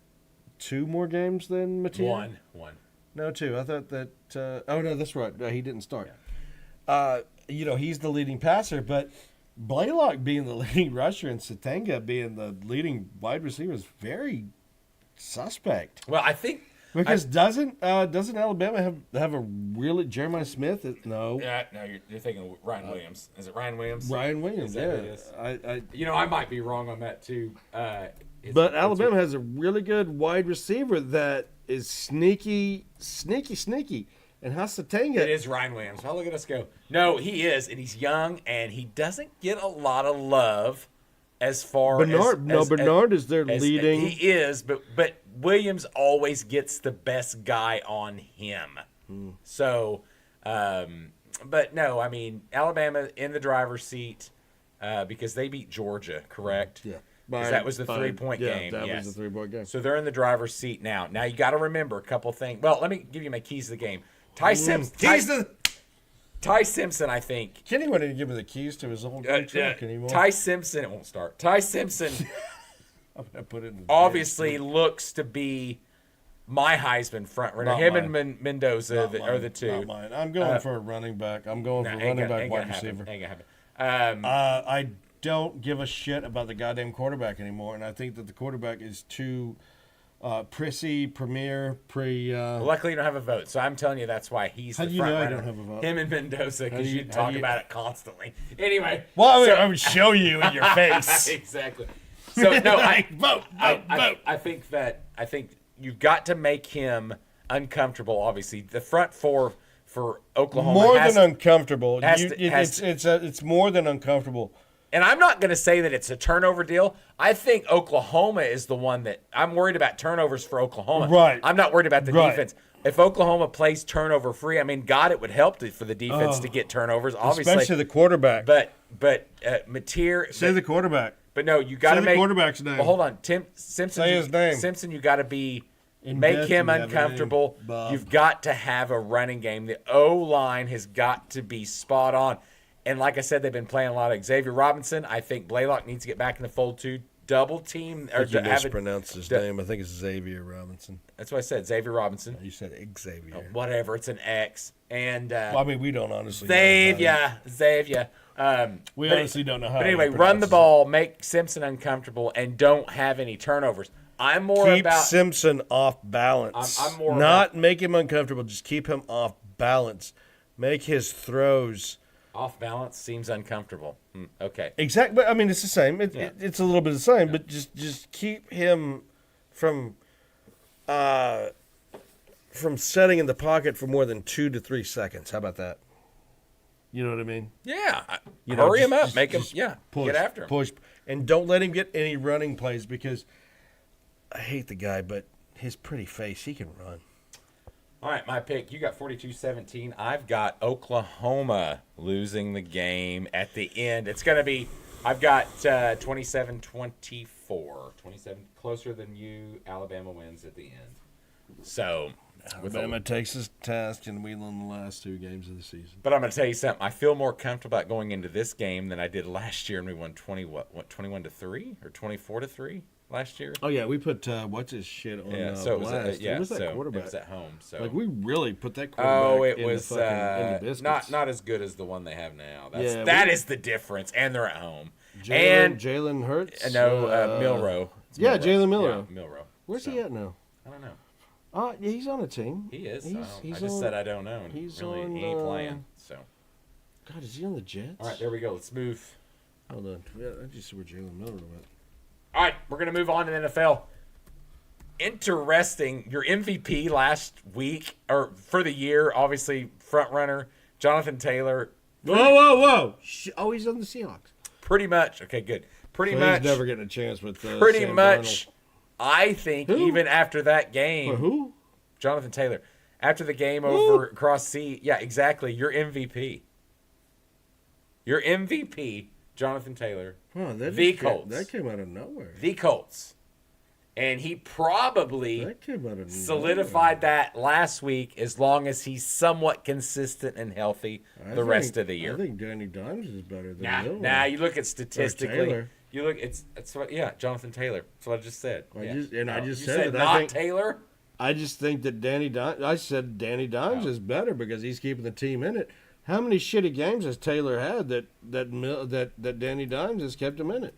2 more games than Mattia. One. No, 2. I thought that. Oh no, that's right. He didn't start. Yeah. He's the leading passer, but Blaylock being the leading rusher and Satenga being the leading wide receiver is very suspect. Well, I think Because doesn't Alabama have a really Jeremiah Smith? No. Yeah, no, you're thinking of Ryan Williams. Is it Ryan Williams? Ryan Williams. Is that who it is? I might be wrong on that too. But Alabama has a really good wide receiver that is sneaky. And Hasatanga. It is Ryan Williams. Oh, look at us go. No, he is, and he's young, and he doesn't get a lot of love as far Bernard. as Bernard is their leading. He is, but Williams always gets the best guy on him. So, but no, I mean, Alabama in the driver's seat because they beat Georgia, correct? Yeah. Because that was the 3-point game. That yes. was the 3-point game. So they're in the driver's seat now. Now you got to remember a couple things. Well, let me give you my keys to the game. Ty Simpson, I think. Kenny wanted to give me the keys to his old truck anymore. Ty Simpson, it won't start. Ty Simpson I'm gonna put it in the obviously looks to be my Heisman front runner. Not Him mine. and Mendoza are the two. Not mine. I'm going for a running back. I'm going for running back, wide receiver. Ain't gonna happen. I don't give a shit about the goddamn quarterback anymore, and I think that the quarterback is too prissy, Luckily, you don't have a vote, so I'm telling you that's why he's How the do you front know I runner. don't have a vote? Him and Mendoza, because do you- you how talk do you- about it constantly. Anyway, Well, I would show you in your face. exactly. So no, vote. I think you've got to make him uncomfortable. Obviously, the front four for Oklahoma More than uncomfortable. has It's more than uncomfortable. And I'm not going to say that it's a turnover deal. I think Oklahoma is the one that I'm worried about turnovers for Oklahoma. Right. I'm not worried about the Right. defense. If Oklahoma plays turnover free, I mean, God, it would help for the defense to get turnovers. Obviously, Especially the quarterback. But Mateer. Say the quarterback. But no, you got to Say the make quarterback's name. Well, hold on, Simpson. Say his name. Simpson, you got to be. Make Invest him in that uncomfortable. name, Bob. You've got to have a running game. The O-line has got to be spot on. And like I said, they've been playing a lot of Xavier Robinson. I think Blaylock needs to get back in the fold too. Double team. Or You to have it- mispronounced his name. I think it's Xavier Robinson. That's what I said. Xavier Robinson. You said Xavier. Whatever. It's an X. And Well, I mean, we don't honestly know Xavier. We honestly don't know how But to anyway, pronounce run the it. ball, make Simpson uncomfortable, and don't have any turnovers. I'm more Keep about Simpson off balance. I'm more not make him uncomfortable. Just keep him off balance. Make his throws off balance. Seems uncomfortable. Okay. exactly. But I mean, it's the same. It's a little bit the same. But just keep him from setting in the pocket for more than 2 to 3 seconds. How about that? You know what I mean? Yeah. just- Hurry him up. just- Make him. just Yeah. Push, Get after him. Push, and don't let him get any running plays because I hate the guy, but his pretty face, he can run. All right, my pick. You got 42-17. I've got Oklahoma losing the game at the end. It's going to be, I've got 27-24. 27, closer than you. Alabama wins at the end. So, Alabama takes his task, and we won the last 2 games of the season. but I'm going to tell you something. I feel more comfortable about going into this game than I did last year, and we won 21-3 or 24-3 last year. Oh yeah, we put what's his shit on So it was blast. Who was that so quarterback? it was at home. So Like we really put that quarterback. it was in the biscuits. not as good as the one they have now. Yeah, That is the difference, and they're at home. Jalen Hurts. Milrow. It's yeah, Milrow. Jalen Milrow. Yeah, Milrow. Where's he at now? I don't know. Yeah, he's on a team. He is. He's I just said I don't know. And he's really, on, he ain't playing. So God, is he on the Jets? All right, there we go. Let's move. Hold on. Yeah, I just see where Jalen Miller went. All right, we're going to move on to the NFL. Interesting. Your MVP last week, or for the year, obviously, front runner, Jonathan Taylor. Whoa. Oh, he's on the Seahawks. Pretty much. Okay, good. Pretty So much. He's never getting a chance with Pretty Sam much, Darnold. I think, Who? even after that game. For who? Jonathan Taylor. After the game Who? over across sea. Yeah, exactly. Your MVP. Your MVP, Jonathan Taylor. Huh, The Colts. That came out of nowhere. The Colts. And he probably That came out of solidified that last week as long as he's somewhat consistent and healthy the rest of the year. I think Danny Dimes is better than Nah, you look at statistically. Taylor. You look, it's what, yeah, Jonathan Taylor. That's what I just said. I Yeah. just You said that. not I think, Taylor? I just think that Danny Dimes. I said Danny Dimes is better because he's keeping the team in it. How many shitty games has Taylor had that Danny Dimes has kept him in it?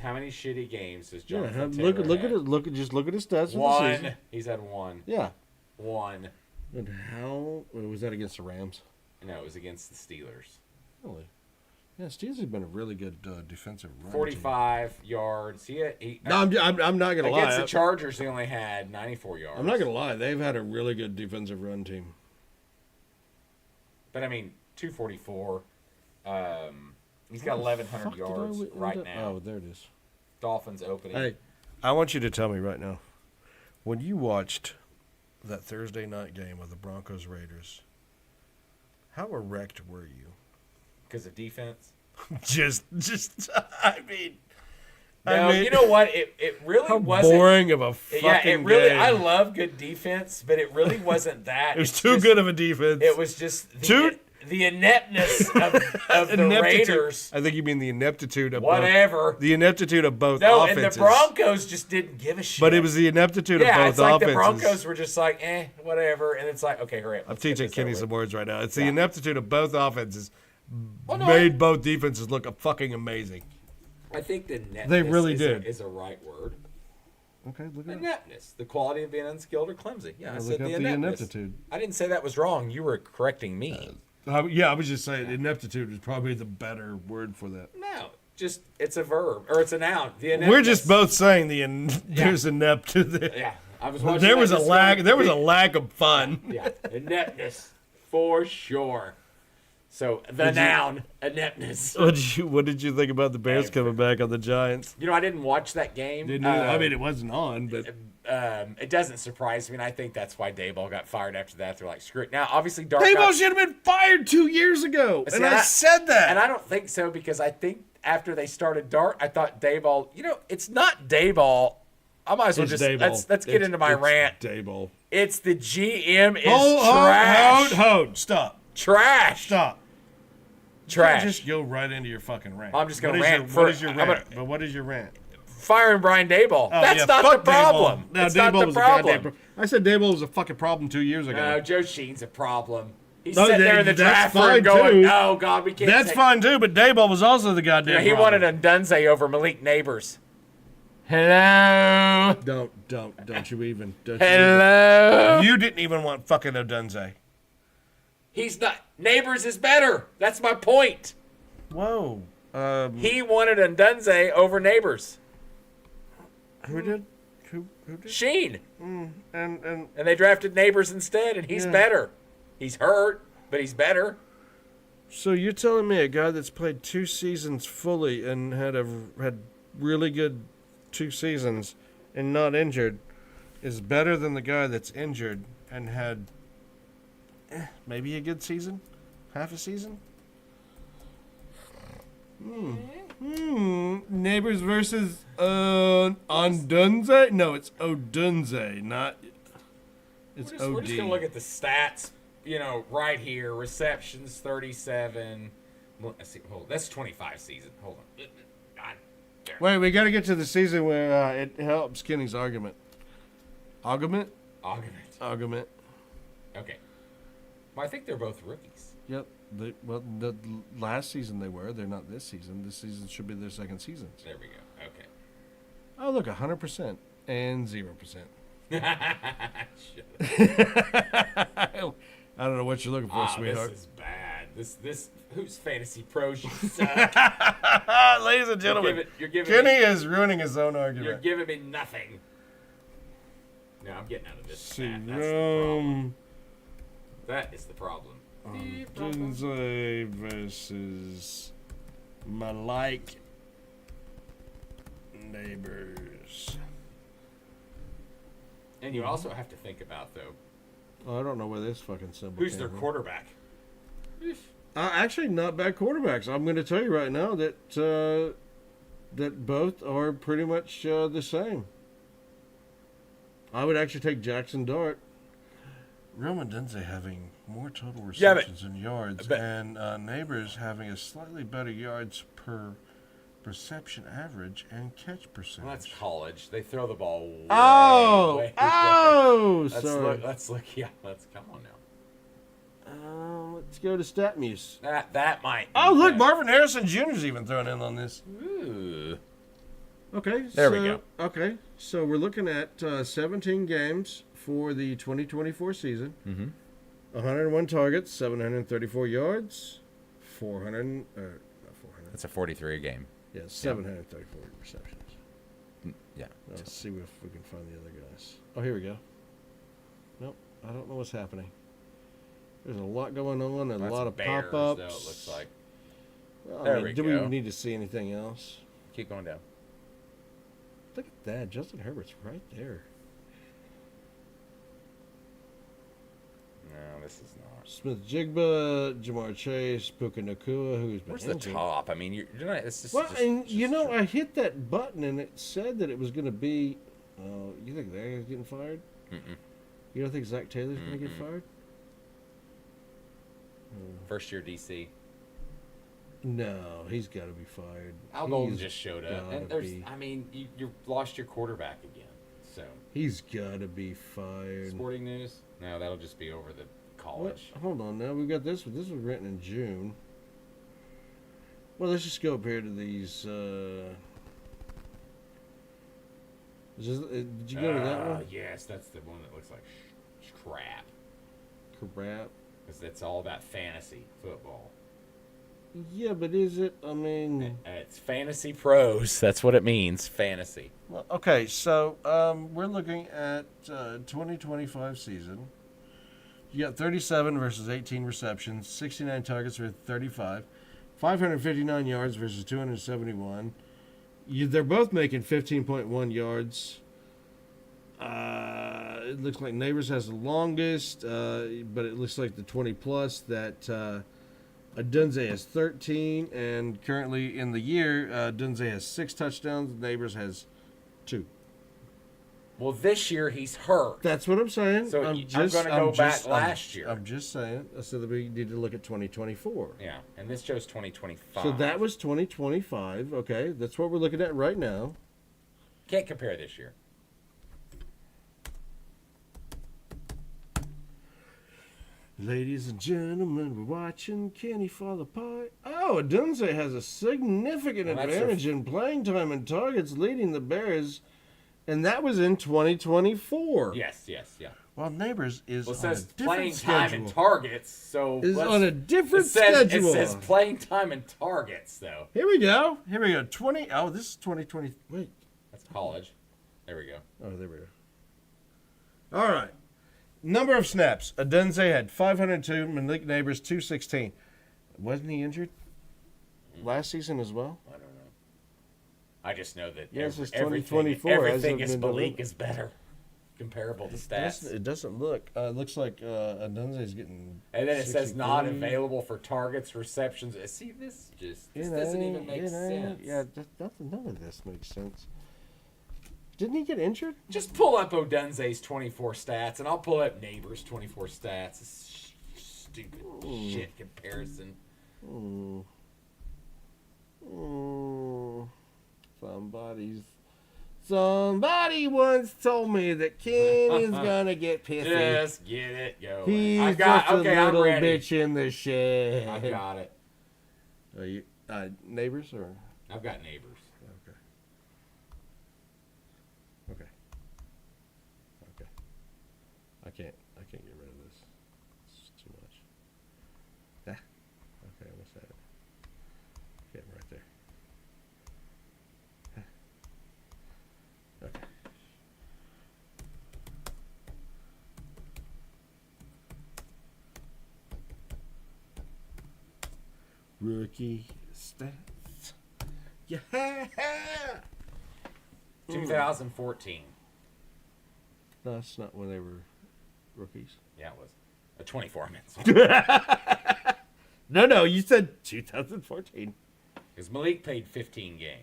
How many shitty games does Yeah, Jonathan look Taylor at had? look at his stats for the One. season. He's had one. Yeah. One. And how was that against the Rams? No, it was against the Steelers. Really? Yeah, Steelers have been a really good defensive run team. 45 yards. No, I'm not gonna lie. against the Chargers, he only had 94 yards. I'm not gonna lie. They've had a really good defensive run team. But I mean, 244. He's got 1,100 yards right now. Oh, there it is. Dolphins opening. Hey, I want you to tell me right now, when you watched that Thursday night game of the Broncos Raiders, how erect were you? Because of defense. just, I mean, No, you know what? It really how wasn't boring of a fucking Yeah, it really. game. I love good defense, but it really wasn't that. It was It's too just- good of a defense. It was just the ineptness of the Ineptitude. Raiders. I think you mean the ineptitude of Whatever. Both, the ineptitude of both No, offenses. and the Broncos just didn't give a shit. But it was the ineptitude of yeah, both it's like offenses. the Broncos were just like, whatever, and it's like, okay, hurry up. I'm let's get teaching this Kenny over some with. words right now. It's the ineptitude of both offenses Well, no, made both defenses look fucking amazing. I think the ineptness They really did. is a right word. Okay, look at it. Ineptness, the quality of being unskilled or clumsy. Yeah, I Look said up the the ineptness. ineptitude. I didn't say that was wrong. You were correcting me. I was just saying ineptitude is probably the better word for that. No, just it's a verb or it's a noun. The ineptness. We're just both saying there's inept to the. Yeah, I was watching. There that was a this lack. morning. There was a lack of fun. Yeah, ineptness for sure. So the noun ineptness. What did you think about the Bears coming back on the Giants? You know, I didn't watch that game. I mean, it wasn't on, but It doesn't surprise me, and I think that's why Daboll got fired after that. They're like, screw it. Now, obviously, Daboll should have been fired 2 years ago, See, and I said that. And I don't think so because I think after they started Dart, I thought Daboll. You know, it's not Daboll. I might as well It's just Daboll. let's get into my rant. Daboll. It's the GM is trash. Hold, stop, Trash. stop. Trash. Just go right into your fucking rant. I'm just gonna What is rant your- What for- is your I'm rant? gonna- But what is your rant? Firing Brian Daboll. Oh, That's yeah, not the fuck problem. Daboll. No, That's Daboll not the was a goddamn problem. I said Daboll was a fucking problem 2 years ago. No, Joe Sheen's a problem. He's No, sitting there in the that's draft room fine, going, too. "Oh God, we can't." That's take-" fine too, but Daboll was also the goddamn. You know, he problem. wanted Ndunze over Malik Neighbors. Hello. Don't you even. Don't Hello. You didn't even want fucking Odunze. He's not. Neighbors is better. That's my point. Whoa. He wanted Ndunze over Neighbors. Who did? Who did? Sheen. And And they drafted Neighbors instead, and he's better. He's hurt, but he's better. so you're telling me a guy that's played 2 seasons fully and had really good 2 seasons and not injured is better than the guy that's injured and had maybe a good season, half a season? Neighbors versus Ondunze? No, it's Odunze, not. It's We're just OD. gonna look at the stats. You know, right here, receptions 37. Well, let's see. Hold. That's 25 season. Hold on. God damn. Wait, we got to get to the season where it helps Kenny's argument. Argument? Argument. Okay. Well, I think they're both rookies. Yep. The last season they were. They're not this season. This season should be their second season. There we go. Okay. Oh, look, 100% and 0%. Shut up. I don't know what you're looking for, sweetheart. This is bad. This who's fantasy pros? You suck. Ladies and gentlemen, You're giving Kenny me, is ruining his own You're argument. giving me nothing. No, I'm getting out of this. Matt. That's the Serum problem. That is the problem. Dunze versus Malik Neighbors. And you also have to think about though, Oh, I don't know where this fucking symbol who's came their from. quarterback? Actually, not bad quarterbacks. I'm going to tell you right now that that both are pretty much the same. I would actually take Jackson Dart. Roman Dunze having more total receptions and yards, and Neighbors having a slightly better yards per reception average and catch percentage. Well, that's college. They throw the ball way, Oh, Let's sorry. Let's look. Yeah, let's come on now. Let's go to StatMuse. That might. Be Oh, look, better. Marvin Harrison Jr. is even thrown in on this. Ooh. Okay, There we go. Okay, so we're looking at 17 games for the 2024 season. Mm-hmm. 101 targets, 734 yards, 400. That's a 43 game. Yeah, 734 receptions. Yeah. Let's see if we can find the other guys. Oh, here we go. Nope, I don't know what's happening. There's a lot going on and a lot of Bears, pop-ups. though, it looks like. Well, There we do go. we need to see anything else? Keep going down. Look at that. Justin Herbert's right there. No, this is not. Smith Jigba, Jamar Chase, Puka Nakua, who's been Where's the injured. top? I mean, you're not. It's just. Well, just, and just you know, I hit that button and it said that it was going to be. You think that guy's getting fired? Mm-mm. You don't think Zach Taylor's going to get fired? First year DC. No, he's got to be fired. Al Golden He's just showed up, gotta and there's. be. I mean, you lost your quarterback again. So. He's got to be fired. Sporting news? No, that'll just be over the What? college. Hold on now. We've got this one. This was written in June. Well, let's just go up here to these. Did you go to that one? Yes, that's the one that looks like crap. Crap. Because it's all about fantasy football. Yeah, but is it? I mean, It's fantasy pros. That's what it means, fantasy. well, okay. So we're looking at 2025 season. You got 37 versus 18 receptions, 69 targets for 35, 559 yards versus 271. They're both making 15.1 yards. It looks like Neighbors has the longest, but it looks like the 20 plus that Dunze has 13, and currently in the year, Dunze has 6 touchdowns. Neighbors has 2. Well, this year he's hurt. That's what I'm saying. So I'm going to go back last year. I'm just saying. So that we need to look at 2024. Yeah, and this shows 2025. So that was 2025. Okay, that's what we're looking at right now. Can't compare this year. Ladies and gentlemen, we're watching Kenny fall apart. Oh, Dunze has a significant Well, that's advantage in playing time and targets, leading the Bears, and that was in 2024. Yes, yeah. While Neighbors is Well, it on a says different playing schedule. time and targets, so Is let's- on a different it says, schedule. It says playing time and targets, though. Here we go. 20. Oh, this is 2020. Wait. That's college. There we go. Oh, there we go. All right. Number of snaps. Dunze had 502. Malik Neighbors 216. Wasn't he injured last season as well? I don't know. I just know that Yes, it's everything 2024. everything Hasn't is been Malik delivered. is better. Comparable to stats. It doesn't look. It looks like Dunze is getting. And then it says not 63. available for targets, receptions. See, this doesn't even make sense. Yeah, none of this makes sense. Didn't he get injured? Just pull up Odunze's 24 stats, and I'll pull up Neighbors' 24 stats. It's stupid shit comparison. Somebody once told me that Kenny's gonna get pissy. Just get it going. He's I got. just a Okay, I'm little ready. bitch in the shed. I've got it. Are you Neighbors or? I've got Neighbors. Okay. I can't get rid of this. It's too much. Rookie stats. Yeah. 2014. No, that's not when they were rookies. Yeah, it was. 24 minutes. No, you said 2014. Because Malik played 15 games.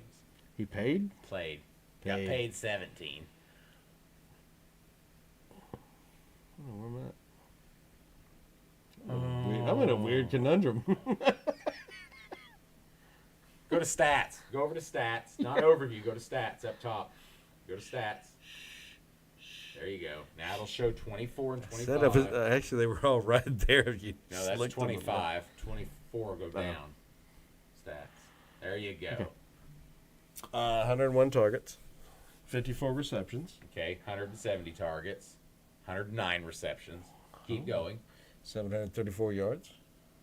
He paid? Played. Got paid 17. Oh, where am I at? I'm in a weird conundrum. Go to stats. Go over to stats. Not overview. Go to stats up top. Go to stats. There you go. Now it'll show 24 and 25. Actually, they were all right there. You No, that's 25. 24 go down. Stats. There you go. Okay. 101 targets, 54 receptions. Okay, 170 targets, 109 receptions. Keep going. 734 yards.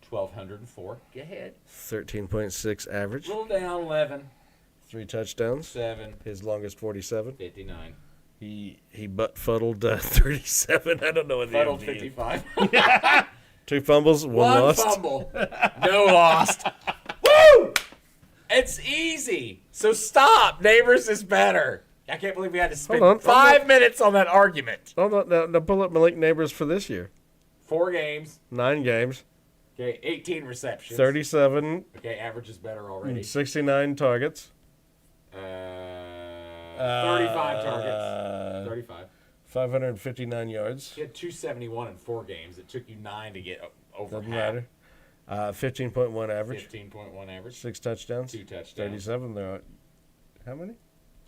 1,204. Go ahead. 13.6 average. Roll down 11. 3 touchdowns. 7. His longest 47. 59. He butt fuddled 37. I don't know what the Fuddled MD is. 55. 2 fumbles, one One lost. fumble. No lost. Woo! It's easy. So stop. Neighbors is better. I can't believe we had to spend 5 minutes on that argument. Hold on. Now pull up Malik Neighbors for this year. 4 games. 9 games. Okay, 18 receptions. 37. Okay, average is better already. 69 targets. 35 targets. 35. 559 yards. You had 271 in 4 games. It took you 9 to get over Doesn't half. matter. 15.1 average. 15.1 average. 6 touchdowns. 2 touchdowns. 37. There are, how many?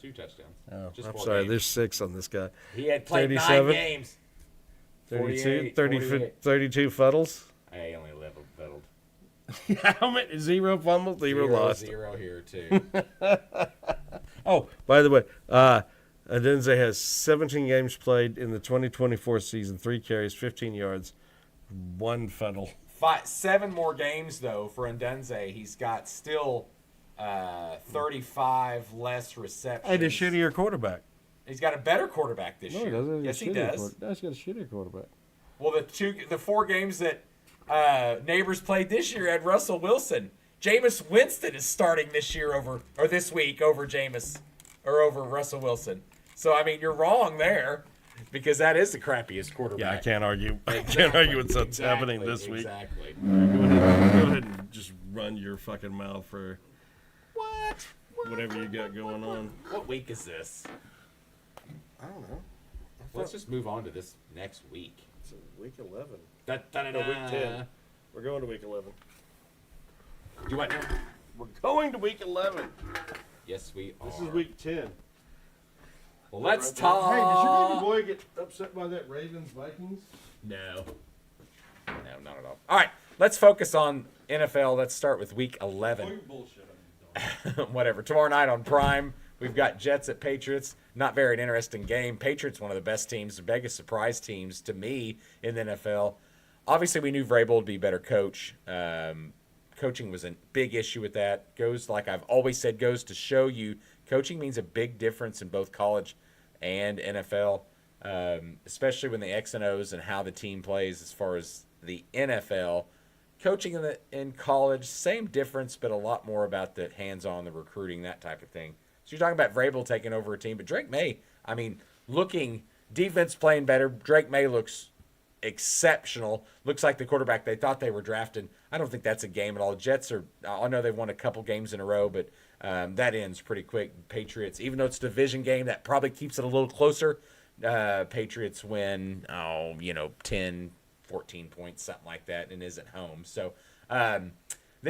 2 touchdowns. Oh, Just I'm 4 sorry. games. There's 6 on this guy. He had played 37. 9 games. 32. 48. 32 fuddles. I only leveled. How many? 0 fumbles, 0 lost. 0 here, too. Oh, by the way, Adenze has 17 games played in the 2024 season, 3 carries, 15 yards, 1 fuddle. 7 more games, though, for Ndenze. He's got still 35 less receptions. And a shittier quarterback. He's got a better quarterback this No, year. he doesn't. Yes, he does. No, he's got a shittier quarterback. Well, the 4 games that Neighbors played this year had Russell Wilson. Jameis Winston is starting this week over Russell Wilson. So I mean, you're wrong there, because that is the crappiest quarterback. Yeah, I can't argue. I can't argue with what's happening this week. Exactly. All right, go ahead and just run your fucking mouth for What? whatever you got going on. What week is this? I don't know. Let's just move on to this next week. It's week 11. Da-da-da-da. No, week 10. We're going to week 11. Do you want to? We're going to week 11. Yes, we are. This is week 10. Well, let's Hey, talk. did your baby boy get upset by that Ravens-Vikings? No, not at all. All right, let's focus on NFL. Let's start with week 11. Bullshit. Whatever. Tomorrow night on Prime, we've got Jets at Patriots. Not very an interesting game. Patriots, one of the best teams, the biggest surprise teams to me in the NFL. Obviously, we knew Vrabel would be a better coach. Coaching was a big issue with that. Goes, like I've always said, goes to show you coaching means a big difference in both college and NFL, especially when the X and O's and how the team plays as far as the NFL. Coaching in college, same difference, but a lot more about the hands-on, the recruiting, that type of thing. So you're talking about Vrabel taking over a team, but Drake May, I mean, looking, defense playing better. Drake May looks exceptional. Looks like the quarterback they thought they were drafting. I don't think that's a game at all. Jets are, I know they've won a couple games in a row, but that ends pretty quick. Patriots, even though it's a division game, that probably keeps it a little closer. Patriots win, 10, 14 points, something like that, and is at home. So then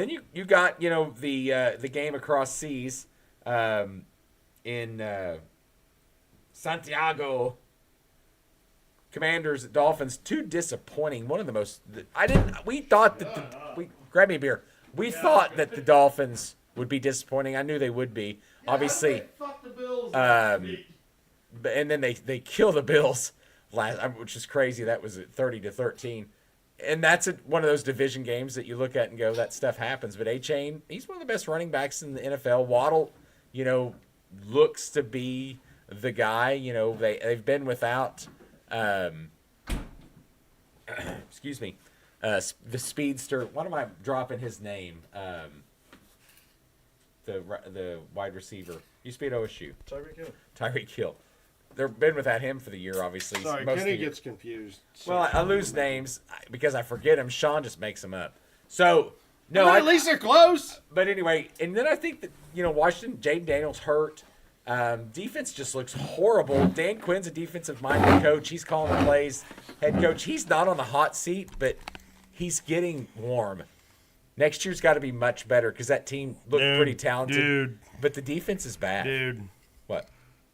you got, the game across seas in Santiago. Commanders, Dolphins, 2 disappointing. One of the most. We thought that grab me a beer. We thought that the Dolphins would be disappointing. I knew they would be. Obviously, Fuck the Bills. and then they kill the Bills which is crazy. That was at 30-13, and that's one of those division games that you look at and go, that stuff happens. But A-Chain, he's one of the best running backs in the NFL. Waddle, looks to be the guy. They've been without. Excuse me. the speedster. What am I dropping his name? The wide receiver. Used to be at OSU. Tyreek Hill. They've been without him for the year, obviously. Sorry, Kenny gets confused. Well, I lose names because I forget them. Sean just makes them up. So, no. At least they're close. But anyway, and then I think that, Washington, Jaden Daniels hurt. Defense just looks horrible. Dan Quinn's a defensive-minded coach. He's calling the plays. Head coach, he's not on the hot seat, but he's getting warm. Next year's got to be much better because that team looked pretty talented. Dude. But the defense is bad. Dude. What?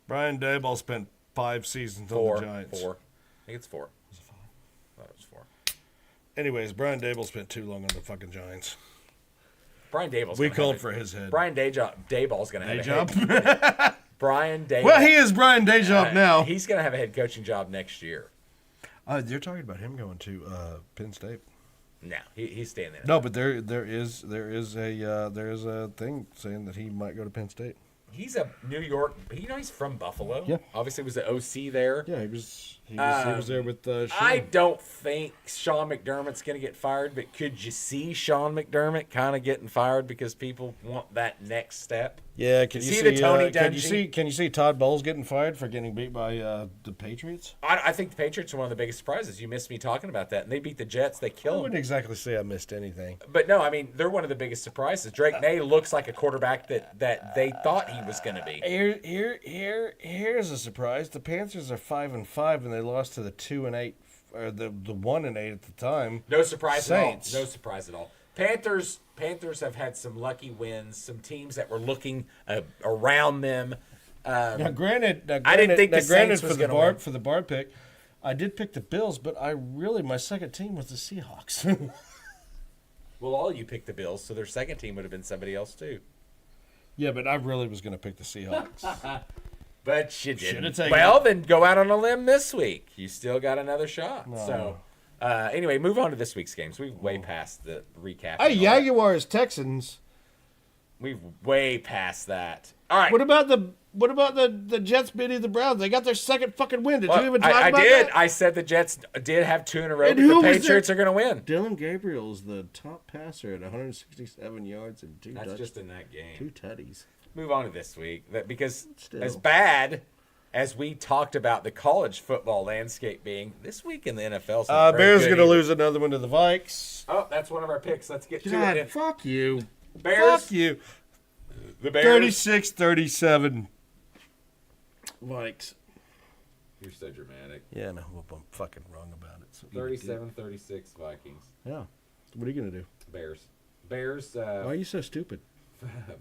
Brian Daboll spent 5 seasons on the Giants. 4. I think it's 4. Was it 5? I thought it was 4. Anyways, Brian Daboll spent too long on the fucking Giants. Brian Daboll's We called for his head. Brian Daboll's going to have Day-job? a head. Brian Daboll. Well, he is Brian Day-job now. He's going to have a head coaching job next year. You're talking about him going to Penn State. No, he's staying there. No, but there is a thing saying that he might go to Penn State. He's a New York. He's from Buffalo. Yeah. Obviously, was the OC there. Yeah, he was there with Sean. I don't think Sean McDermott's going to get fired, but could you see Sean McDermott kind of getting fired because people want that next step? Yeah, can you See see the Tony can you Dungy? see Todd Bowles getting fired for getting beat by the Patriots? I think the Patriots are one of the biggest surprises. You missed me talking about that, and they beat the Jets. They I killed them. wouldn't exactly say I missed anything. But no, I mean they're one of the biggest surprises. Drake May looks like a quarterback that they thought he was going to be. Here's a surprise. The Panthers are 5-5, and they lost to the 2-8 or the 1-8 at the time. No surprise Saints. at all. No surprise at all. Panthers have had some lucky wins. Some teams that were looking around them. Now, granted, I didn't think the Saints was going to win. For the bar pick, I did pick the Bills, but my second team was the Seahawks. Well, all you picked the Bills, so their second team would have been somebody else too. Yeah, but I really was going to pick the Seahawks. But you didn't. taken Well, it. then go out on a limb this week. You still got another shot. No. So, anyway, move on to this week's games. We've way past the recap. Hey, Jaguars, Texans. We've way past that. All right. What about the Jets beating the Browns? They got their second fucking win. Did Well, you even talk I about did. that? I said the Jets did have 2 in a row, And but who the was Patriots their- are going to win. Dylan Gabriel is the top passer at 167 yards and 2 That's just in that game. 2 tutties. Move on to this week. Because Still. as bad as we talked about the college football landscape being, this week in the NFL, Bears going to lose another one to the Vikes. Oh, that's one of our picks. Let's get to God, it. fuck you. Bears. Fuck you. The Bears. 36-37. Vikes. You're so dramatic. Yeah, no, I'm fucking wrong about it. So 37-36 Vikings. Yeah. What are you going to do? Bears. Bears. Why are you so stupid?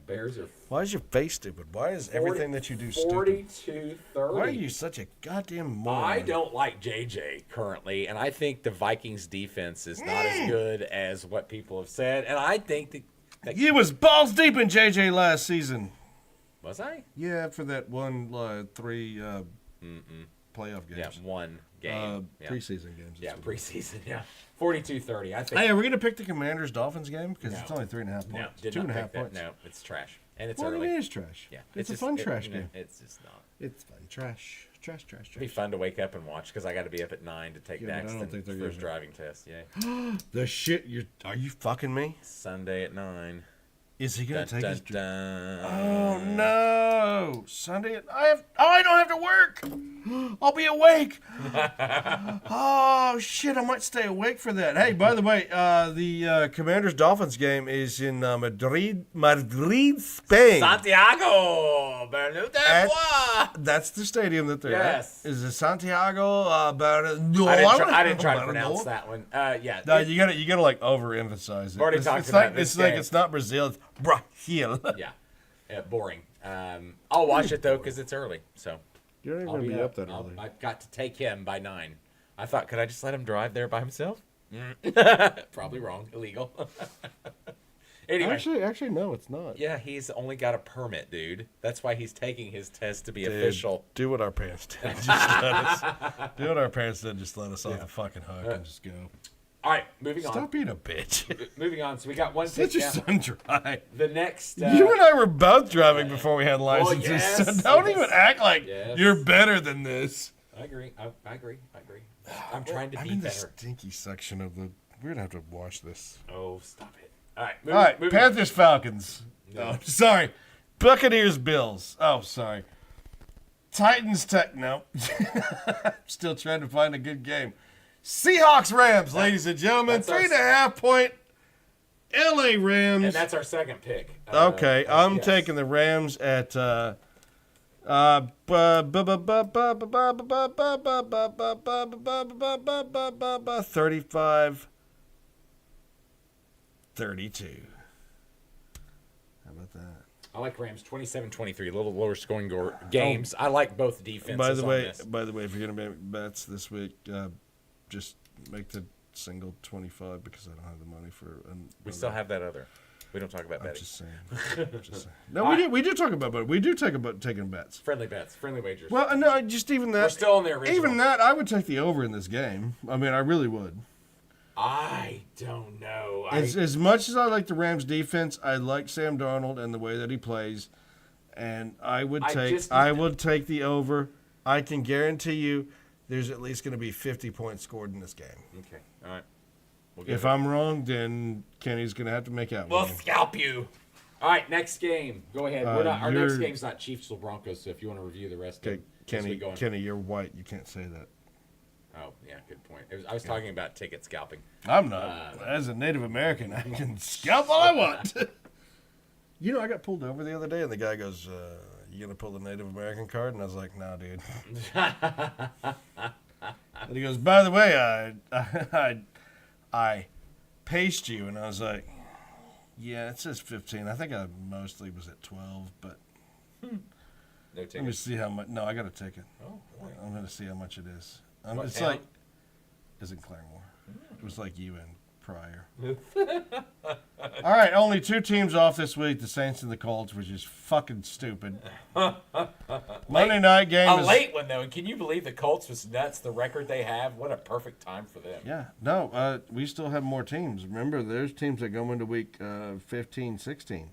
Bears are Why is your face stupid? Why is everything that you do stupid? 42-30. Why are you such a goddamn moron? I don't like JJ currently, and I think the Vikings defense is not as good as what people have said. And I think that You was balls deep in JJ last season. was I? Yeah, for that one 3 playoff games. Yeah, one game. Yeah. Preseason games. Yeah, preseason. Yeah, 42-30. I think. Hey, are we going to pick the Commanders Dolphins game? Because No. it's only 3.5 No, points. did 2.5 not pick that. points. No, it's trash, and it's Well, early. it is trash. Yeah, It's a just- fun trash no, game. It's just not. It's fun. Trash. It'd be fun to wake up and watch because I got to be up at 9 to take Yeah, but I don't Daxton think for they're his gonna- driving test. Yeah, The shit. Are you fucking me? Sunday at 9. Is he going Dun, to take dun, his... dun. Oh, no. Sunday. I don't have to work. I'll be awake. Oh, shit. I might stay awake for that. Hey, by the way, the Commanders-Dolphins game is in Madrid, Spain. Santiago Bernabeu. That's the stadium that they're Yes. at. Is it Santiago Bernabeu? I didn't try to pronounce that one. Yeah. No, you gotta like overemphasize it. Already talked about this it's like game. it's not Brazil, it's Brazil. Yeah, boring. I'll watch it though because it's early. So You're not I'll even be gonna be up that I'll- early. I've got to take him by 9. I thought, could I just let him drive there by himself? Probably wrong. Illegal. Anyway. Actually, no, it's not. Yeah, he's only got a permit, dude. That's why he's taking his test to be Dude, official. do what our parents did. Just let us. Do what our parents did. Just let us off the fucking hook and just go. All right, moving on. Stop being a bitch. Moving on. So we got one Let pick your down. son drive. The next. You and I were both driving before we had licenses. yes, so don't yes. even act like Yes. you're better than this. I agree. I agree. I'm trying to I'm be in the better. stinky section of the We're gonna have to watch this. Oh, stop it. All right. All right, moving on. Panthers, Falcons. No. Oh, sorry. Buccaneers, Bills. Oh, sorry. Titans, Tech. No. Still trying to find a good game. Seahawks, Rams, ladies and gentlemen. That's our- 3.5 point LA Rams. And that's our second pick. Okay, I'm yes. taking the Rams at 35-32. How about that? I like Rams 27-23, a little lower scoring games. I like both defenses By the way, on this. if you're gonna make bets this week, just make the single 25 because I don't have the money for. We still have that other. We don't talk about I'm betting. just saying. No, we do talk about, but we do talk about taking bets. Friendly bets, friendly wagers. Well, no, just even that. We're still on the original. Even that, I would take the over in this game. I mean, I really would. I don't know. As much as I like the Rams defense, I like Sam Darnold and the way that he plays, and I would take the over. I can guarantee you, there's at least going to be 50 points scored in this game. Okay, all right. If I'm wrong, then Kenny's going to have to make out. We'll with me. scalp you. All right, next game. Go ahead. Our next game's not Chiefs or Broncos, so if you want to review the rest of it. Kenny, you're white. You can't say that. Oh, yeah, good point. I was talking about ticket scalping. I'm not. As a Native American, I can scalp all I want. You know, I got pulled over the other day, and the guy goes, you going to pull the Native American card? And I was like, no, dude. And he goes, by the way, I paced you. And I was like, yeah, it says 15. I think I mostly was at 12, but No ticket. let me see how much. No, I got a ticket. Oh, boy. I'm going to see how much it is. What It's town? like, it's in Claremore. It was like you and Pryor. All right, only two teams off this week, the Saints and the Colts, which is fucking stupid. Monday night game A is... late one, though. And can you believe the Colts was nuts, the record they have? What a perfect time for them. Yeah, no, we still have more teams. Remember, there's teams that go into week 15, 16.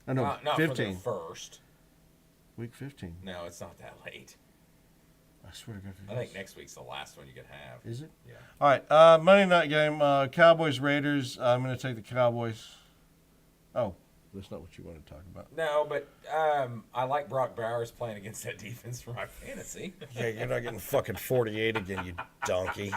No, Not 15. for their first. Week 15. No, it's not that late. I swear to God. I think next week's the last one you can have. Is it? Yeah. All right, Monday night game, Cowboys, Raiders. I'm going to take the Cowboys. Oh, that's not what you want to talk about. No, but I like Brock Bowers playing against that defense for my fantasy. Yeah, you're not getting fucking 48 again, you donkey.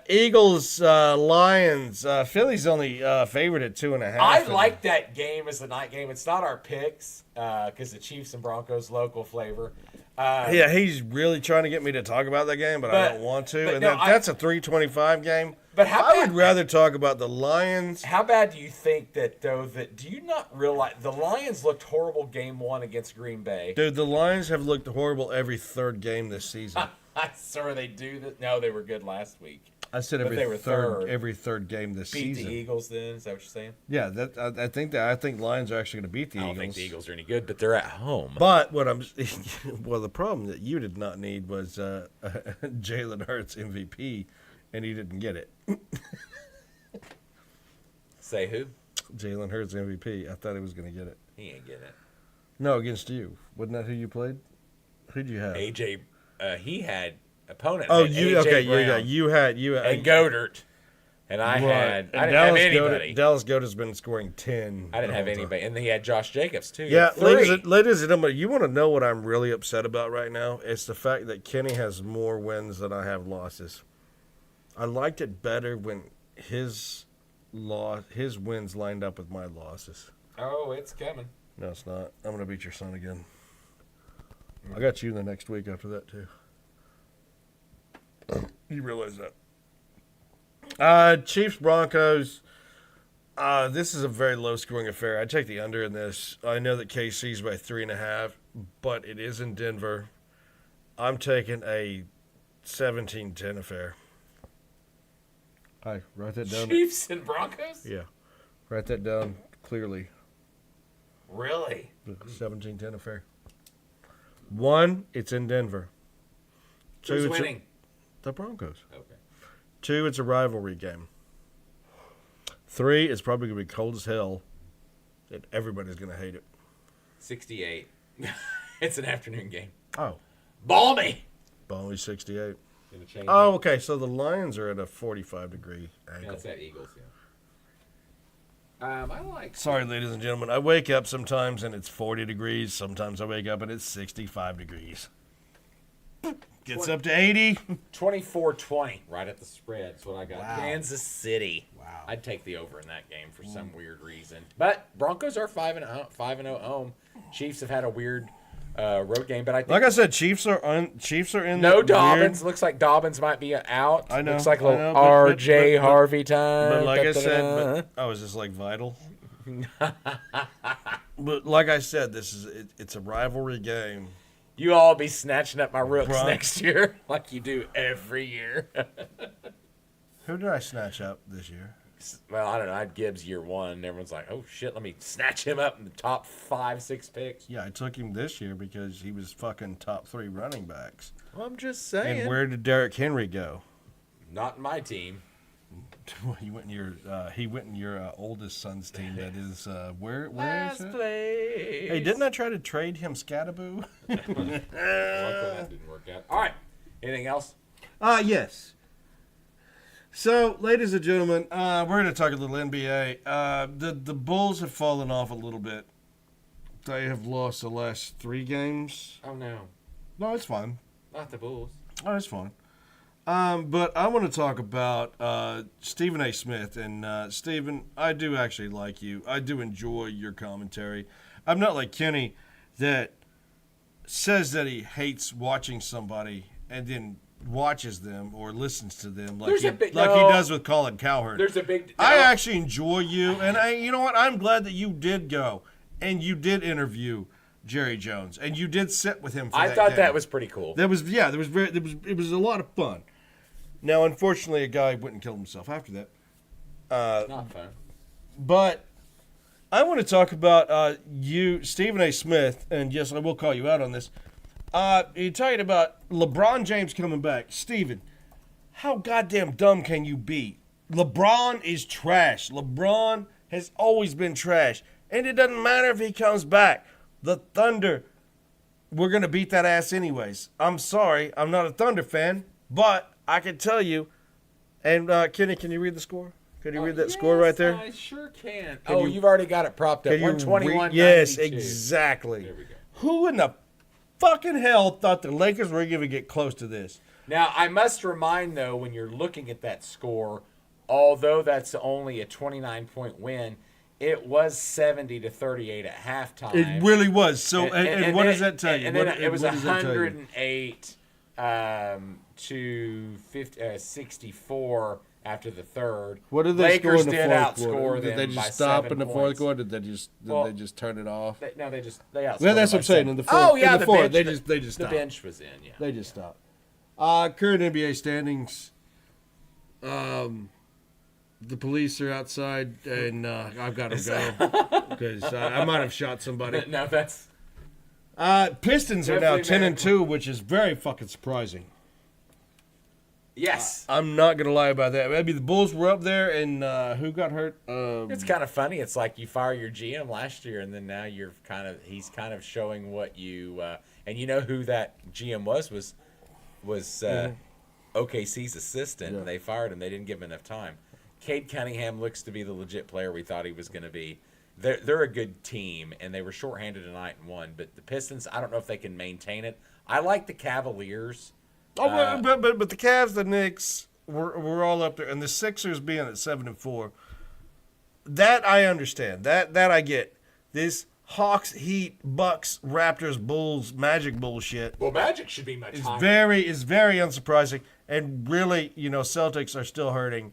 Eagles, Lions. Philly's only favored at 2.5. I like that game as the night game. It's not our picks because the Chiefs and Broncos local flavor. Yeah, he's really trying to get me to talk about that game, but I don't want to. And no, that's a 3:25 game. But how I would rather talk about the Lions. How bad do you think that, though, do you not realize the Lions looked horrible game one against Green Bay? Dude, the Lions have looked horrible every third game this season. I swear they do that. No, they were good last week. I said But they were third. every third game this Beat season. the Eagles then? Is that what you're saying? Yeah, I think Lions are actually going to beat the I don't Eagles. think the Eagles are any good, but they're at home. But what the problem that you did not need was Jalen Hurts MVP, and he didn't get it. Say who? Jalen Hurts MVP. I thought he was going to get it. He ain't getting it. No, against you. Wasn't that who you played? Who'd you have? AJ, he had opponent. Oh, had you AJ okay? Brown You had and Goddard, and I had. And I didn't have anybody. Dallas Goedert's been scoring 10. I didn't have anybody, and then he had Josh Jacobs too. Yeah, Three. ladies and gentlemen, you want to know what I'm really upset about right now? It's the fact that Kenny has more wins than I have losses. I liked it better when his wins lined up with my losses. Oh, it's coming. No, it's not. I'm going to beat your son again. I got you the next week after that, too. You realize that. Chiefs, Broncos. This is a very low-scoring affair. I take the under in this. I know that KC's by 3.5, but it is in Denver. I'm taking a 17-10 affair. Hi, write that down. Chiefs and Broncos? Yeah, write that down clearly. Really? 17-10 affair. 1, it's in Denver. 2, Who's it's winning? the Broncos. Okay. 2, it's a rivalry game. 3, it's probably going to be cold as hell, and everybody's going to hate it. 68. It's an afternoon game. Oh. Balmy. Balmy 68. in a change. Oh, okay. So the Lions are at a 45-degree angle. That's that Eagles, I like. Sorry, ladies and gentlemen. I wake up sometimes and it's 40 degrees. Sometimes I wake up and it's 65 degrees. Gets up to 80. 24-20, right at the spread. That's what I got. Wow. Kansas City. Wow. I'd take the over in that game for some weird reason. But Broncos are 5-0 home. Chiefs have had a weird road game, but I think Like I said, Chiefs are in. no the Dobbins. weird- Looks like Dobbins might be out. I know. Looks like a I little know, R.J. but- Harvey time. But like I said, Da-da-da. is this like vital? But like I said, it's a rivalry game. You all be snatching up my rooks Bron- next year like you do every year. Who did I snatch up this year? Well, I don't know. I had Gibbs year one. And everyone's like, oh, shit, let me snatch him up in the top 5-6 picks. Yeah, I took him this year because he was fucking top 3 running backs. Well, I'm just saying. And where did Derrick Henry go? Not in my team. He went in your oldest son's team. That is where is Last it? place. Hey, didn't I try to trade him Scattaboo? Luckily that didn't work out. All right. Anything else? Yes. So, ladies and gentlemen, we're going to talk a little NBA. The Bulls have fallen off a little bit. They have lost the last 3 games. Oh, no. No, it's fine. Not the Bulls. Oh, it's fine. But I want to talk about Stephen A. Smith. And, Stephen, I do actually like you. I do enjoy your commentary. I'm not like Kenny that says that he hates watching somebody and then watches them or listens to them like he does with Colin Cowherd. There's a big... I actually enjoy you. And, you know what? I'm glad that you did go and you did interview Jerry Jones and you did sit with him for I that thought game. that was pretty cool. It was a lot of fun. Now, unfortunately, a guy went and killed himself after that. Not fun. But I want to talk about you, Stephen A. Smith, and yes, I will call you out on this. You're talking about LeBron James coming back. Stephen, how goddamn dumb can you be? LeBron is trash. LeBron has always been trash. And it doesn't matter if he comes back. The Thunder, we're going to beat that ass anyways. I'm sorry. I'm not a Thunder fan, but I can tell you. And Kenny, can you read the score? Can you read that score right there? I sure can. you- You've already got it propped up. Can you 121. Yes, exactly. There we go. Who in the fucking hell thought the Lakers were going to get close to this? Now, I must remind, though, when you're looking at that score, although that's only a 29-point win, it was 70-38 at halftime. It really was. So, and what then does that tell you? And then What- it was what does that tell you? 108 to 64 after the third. What did they Lakers score in the did fourth outscore quarter? them Did they by just stop 7 in the fourth points. quarter? Did they just turn it off? They outscored. Well, that's them what I'm by saying. 7. In the fourth, Oh yeah, in the the fourth, bench. they just the stopped. bench was in. Yeah. They just stopped. Current NBA standings. The police are outside, and I've got to go because I might have shot somebody. No, that's Pistons are now Definitely 10-2, which is very fucking surprising. yes. I'm not gonna lie about that. Maybe the Bulls were up there, and who got hurt? It's kind of funny. It's like you fire your GM last year, and then now he's kind of showing what you and you know who that GM was OKC's assistant, and they fired him. They didn't give him enough time. Cade Cunningham looks to be the legit player we thought he was going to be. They're a good team, and they were shorthanded tonight and won. But the Pistons, I don't know if they can maintain it. I like the Cavaliers. but the Cavs, the Knicks, were all up there, and the Sixers being at 7-4. That I understand. That I get. This Hawks, Heat, Bucks, Raptors, Bulls, Magic bullshit Well, Magic should be much is higher. very unsurprising, and really, Celtics are still hurting.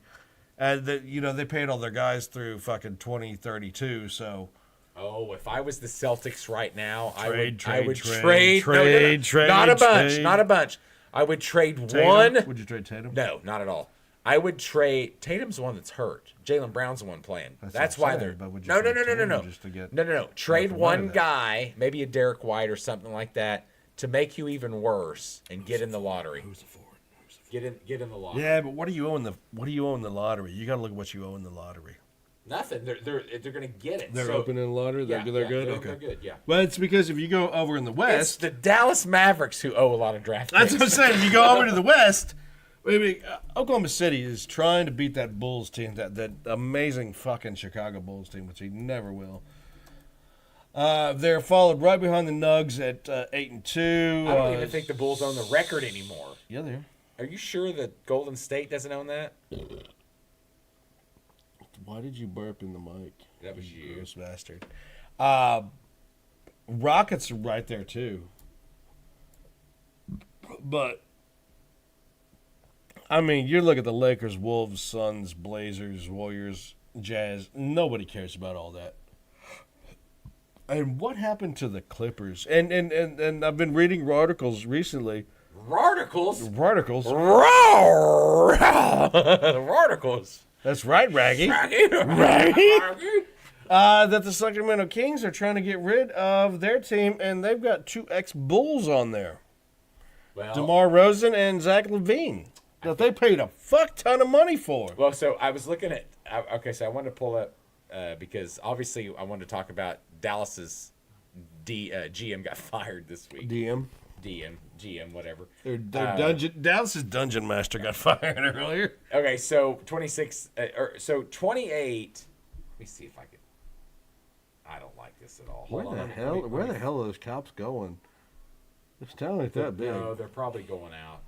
They paid all their guys through fucking 2032, so. Oh, if I was the Celtics right now, I would Trade, trade. Not a bunch. trade. Not a bunch. I would trade Tatum? one. Would you trade Tatum? No, not at all. I would trade. Tatum's the one that's hurt. Jalen Brown's the one playing. That's what I'm why saying, they're. but would you No. trade Tatum just to get No. Trade nothing one out of that? guy, maybe a Derek White or something like that, to make you even worse and get in the lottery. Who's the forward? Get in the lottery. Yeah, but what do you owe in the lottery? You got to look at what you owe in the lottery. Nothing. They're going to get it. They're So- opening the lottery. They're good. They're good. Yeah. Well, it's because if you go over in the It's West, the Dallas Mavericks who owe a lot of draft that's picks. what I'm saying. If you go over to the West, I mean, Oklahoma City is trying to beat that Bulls team, that amazing fucking Chicago Bulls team, which he never will. They're followed right behind the Nugs at 8-2. I don't even think the Bulls own the record anymore. Yeah, they are. Are you sure that Golden State doesn't own that? Why did you burp in the mic? That was you. Gross bastard. Rockets are right there, too. But, I mean, you look at the Lakers, Wolves, Suns, Blazers, Warriors, Jazz. Nobody cares about all that. And what happened to the Clippers? And I've been reading articles recently. Articles? Articles. Articles. That's right, Raggy. Raggy. That the Sacramento Kings are trying to get rid of their team, and they've got 2 ex-Bulls on there. Well, DeMar Rosen and Zach LaVine. That they paid a fuck ton of money for. Well, so I was looking at. Okay, so I wanted to pull up because obviously I wanted to talk about Dallas's GM got fired this week. GM, whatever. Their Dallas's dungeon master got fired earlier. Okay, so 28. Let me see if I can. I don't like this at all. Where the hell are those cops going? This town ain't that big. No, they're probably going out.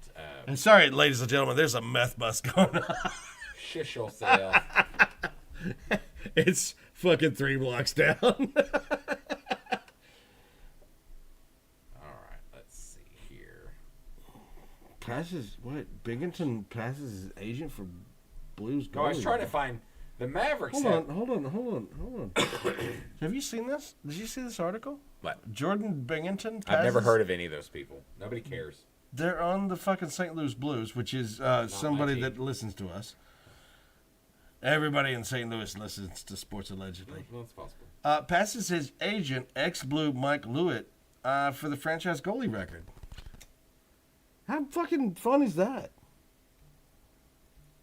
And sorry, ladies and gentlemen, there's a meth bust going on. Shish yourself. It's fucking 3 blocks down. All right, let's see here. Binghamton passes his agent for Blues goalie. No, I was trying to find the Mavericks. Hold on. Have you seen this? Did you see this article? What? Jordan Binghamton passes. I've never heard of any of those people. Nobody cares. They're on the fucking St. Louis Blues, which is somebody that listens to us. Everybody in St. Louis listens to sports, allegedly. Well, that's possible. Passes his agent, ex-Blue Mike Lewitt, for the franchise goalie record. How fucking fun is that?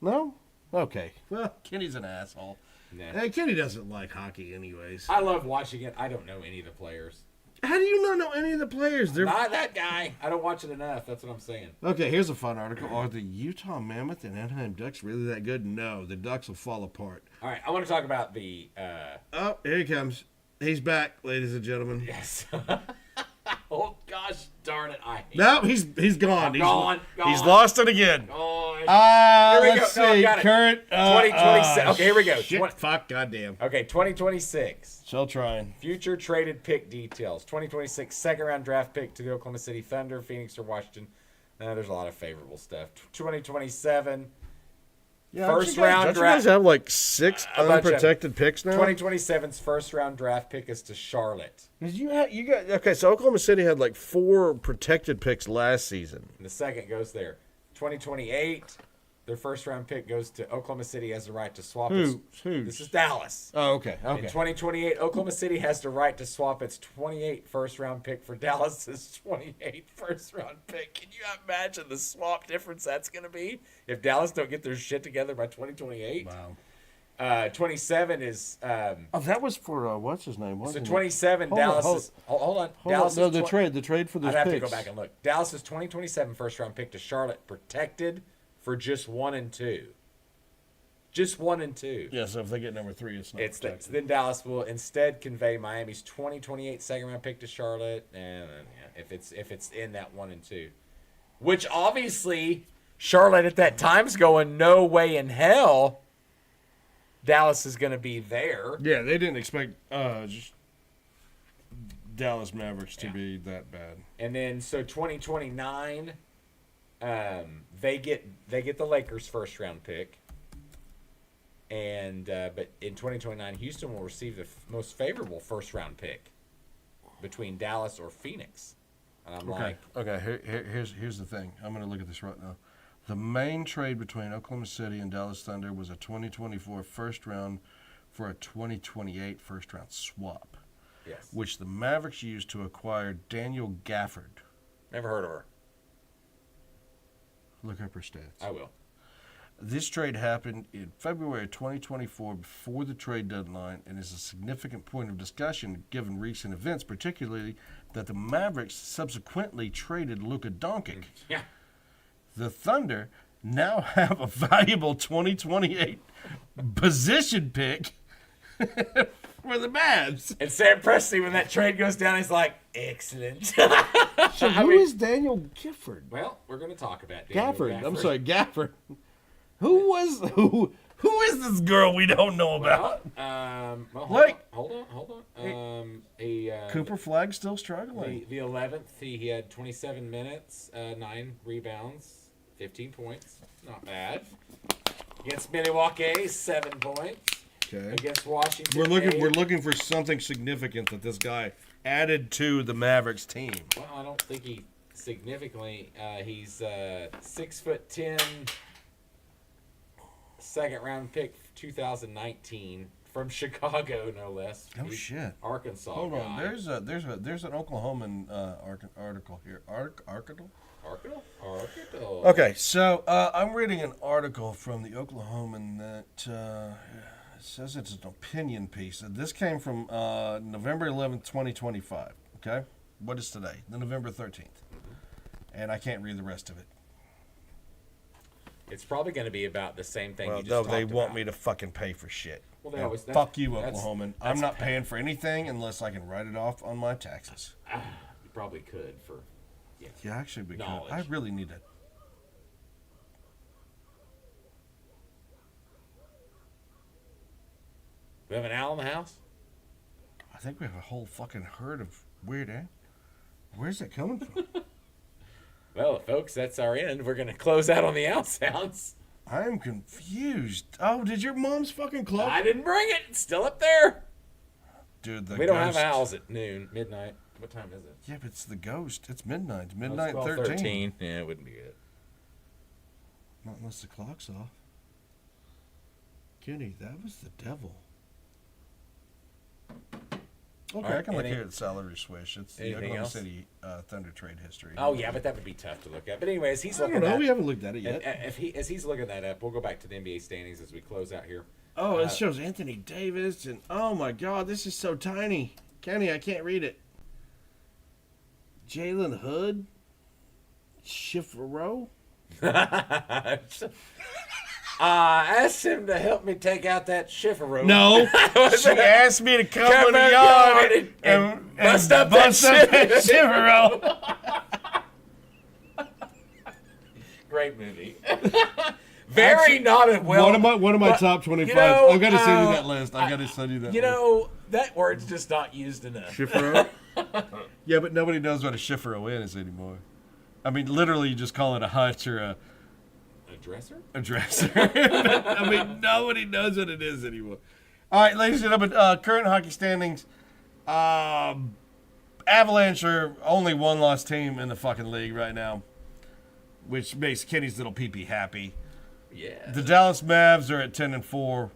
No? Okay. Well, Kenny's an asshole. Nah. Hey, Kenny doesn't like hockey anyways. I love watching it. I don't know any of the players. How do you not know any of the players? They're not that guy. I don't watch it enough. That's what I'm saying. Okay, here's a fun article. Are the Utah Mammoth and Anaheim Ducks really that good? No, the Ducks will fall apart. All right, I want to talk about the... Oh, here he comes. He's back, ladies and gentlemen. Yes. Oh, gosh darn it. No, he's gone. Gone. He's lost it again. Here we let's go. see. No, Current 2026. Okay, here we go. Shit, fuck, goddamn. Okay, 2026. Still trying. Future traded pick details. 2026 second-round draft pick to the Oklahoma City Thunder, Phoenix, or Washington. There's a lot of favorable stuff. 2027 first-round draft. Don't you guys have like 6 unprotected picks now? 2027's first-round draft pick is to Charlotte. Okay, so Oklahoma City had like 4 protected picks last season. And the second goes there. 2028, their first-round pick goes to Oklahoma City, has the right to swap. Who? This is Dallas. Oh, okay. In 2028, Oklahoma City has the right to swap its 28 first-round pick for Dallas's 28 first-round pick. Can you imagine the swap difference that's going to be if Dallas don't get their shit together by 2028? Wow. 27 is... that was for, what's his name? So 27, Dallas is... Hold on. Dallas no, the trade for those picks. I'd have to go back and look. Dallas's 2027 first-round pick to Charlotte protected for just 1 and 2. Just 1 and 2. Yeah, so if they get number 3, it's not protected. Then Dallas will instead convey Miami's 2028 second-round pick to Charlotte, and if it's in that 1 and 2. Which, obviously, Charlotte at that time's going, no way in hell Dallas is going to be there. Yeah, they didn't expect just Dallas Mavericks to be that bad. And then so 2029, they get the Lakers first round pick. And but in 2029, Houston will receive the most favorable first round pick between Dallas or Phoenix. And I'm here's the thing. I'm going to look at this right now. The main trade between Oklahoma City and Dallas Thunder was a 2024 first round for a 2028 first round swap. Yes. Which the Mavericks used to acquire Daniel Gafford. Never heard of her. Look up her stats. I will. This trade happened in February of 2024 before the trade deadline and is a significant point of discussion given recent events, particularly that the Mavericks subsequently traded Luka Doncic. Yeah. The Thunder now have a valuable 2028 position pick for the Mavs. And Sam Presti, when that trade goes down, he's like, excellent. So who is Daniel Gifford? Well, we're going to talk about Daniel Gafford. I'm sorry, Gafford. Who is this girl we don't know about? Hold on. Cooper Flagg still struggling. The 11th, he had 27 minutes, 9 rebounds, 15 points. Not bad. Against Milwaukee, 7 points. Okay. Against Washington, We're looking for something significant that this guy added to the Mavericks team. Well, I don't think he significantly. He's 6'10", second round pick, 2019 from Chicago, no less. Oh He's shit! Arkansas. Hold on. guy. There's an Oklahoman article here. Article. Arkansas. Okay, so I'm reading an article from the Oklahoman that says it's an opinion piece. This came from November 11th, 2025. Okay, what is today? The November 13th, and I can't read the rest of it. It's probably going to be about the same thing. Well, you just no, talked they want about. me to fucking pay for shit. Well, they always. Fuck you, that's- Oklahoman. that's I'm not paying for anything unless I can write it off on my taxes. You probably could for. Yeah, actually, we could. Knowledge. I really need to. We have an owl in the house. I think we have a whole fucking herd of weird ants. Where's it coming from? Well, folks, that's our end. We're going to close out on the owl sounds. I am confused. Oh, did your mom's fucking close? I didn't bring it. It's still up there. Dude, the We don't have ghost- owls at noon, midnight. What time is it? Yeah, but it's the ghost. It's midnight. It's Midnight 13. 13. Yeah, it wouldn't be good. Not unless the clock's off. Kenny, that was the devil. Okay, All right, I can look any- here at salary swish. It's the anything Oklahoma else? City Thunder trade history. Oh, yeah, but that would be tough to look at. But anyways, he's I looking don't know. at We haven't looked at it yet. as he's looking that up, we'll go back to the NBA standings as we close out here. Oh, it shows Anthony Davis, and oh my God, this is so tiny. Kenny, I can't read it. Jalen Hood, Schifferow. Asked him to help me take out that Schifferow. No, she asked me to come Come in the in the yard yard and bust up that Schifferow. Great movie. Very not a well. One of my but, top 25. you know, I've got to send you that list. I've got to send you that. You know, that word's just not used enough. Schifferow. Yeah, but nobody knows what a Schifferow is anymore. I mean, literally, you just call it a hutch or A dresser? a dresser. I mean, nobody knows what it is anymore. All right, ladies and gentlemen, current hockey standings. Avalanche are only one-loss team in the fucking league right now, which makes Kenny's little pee-pee happy. Yeah. The Dallas Mavs are at 10-4.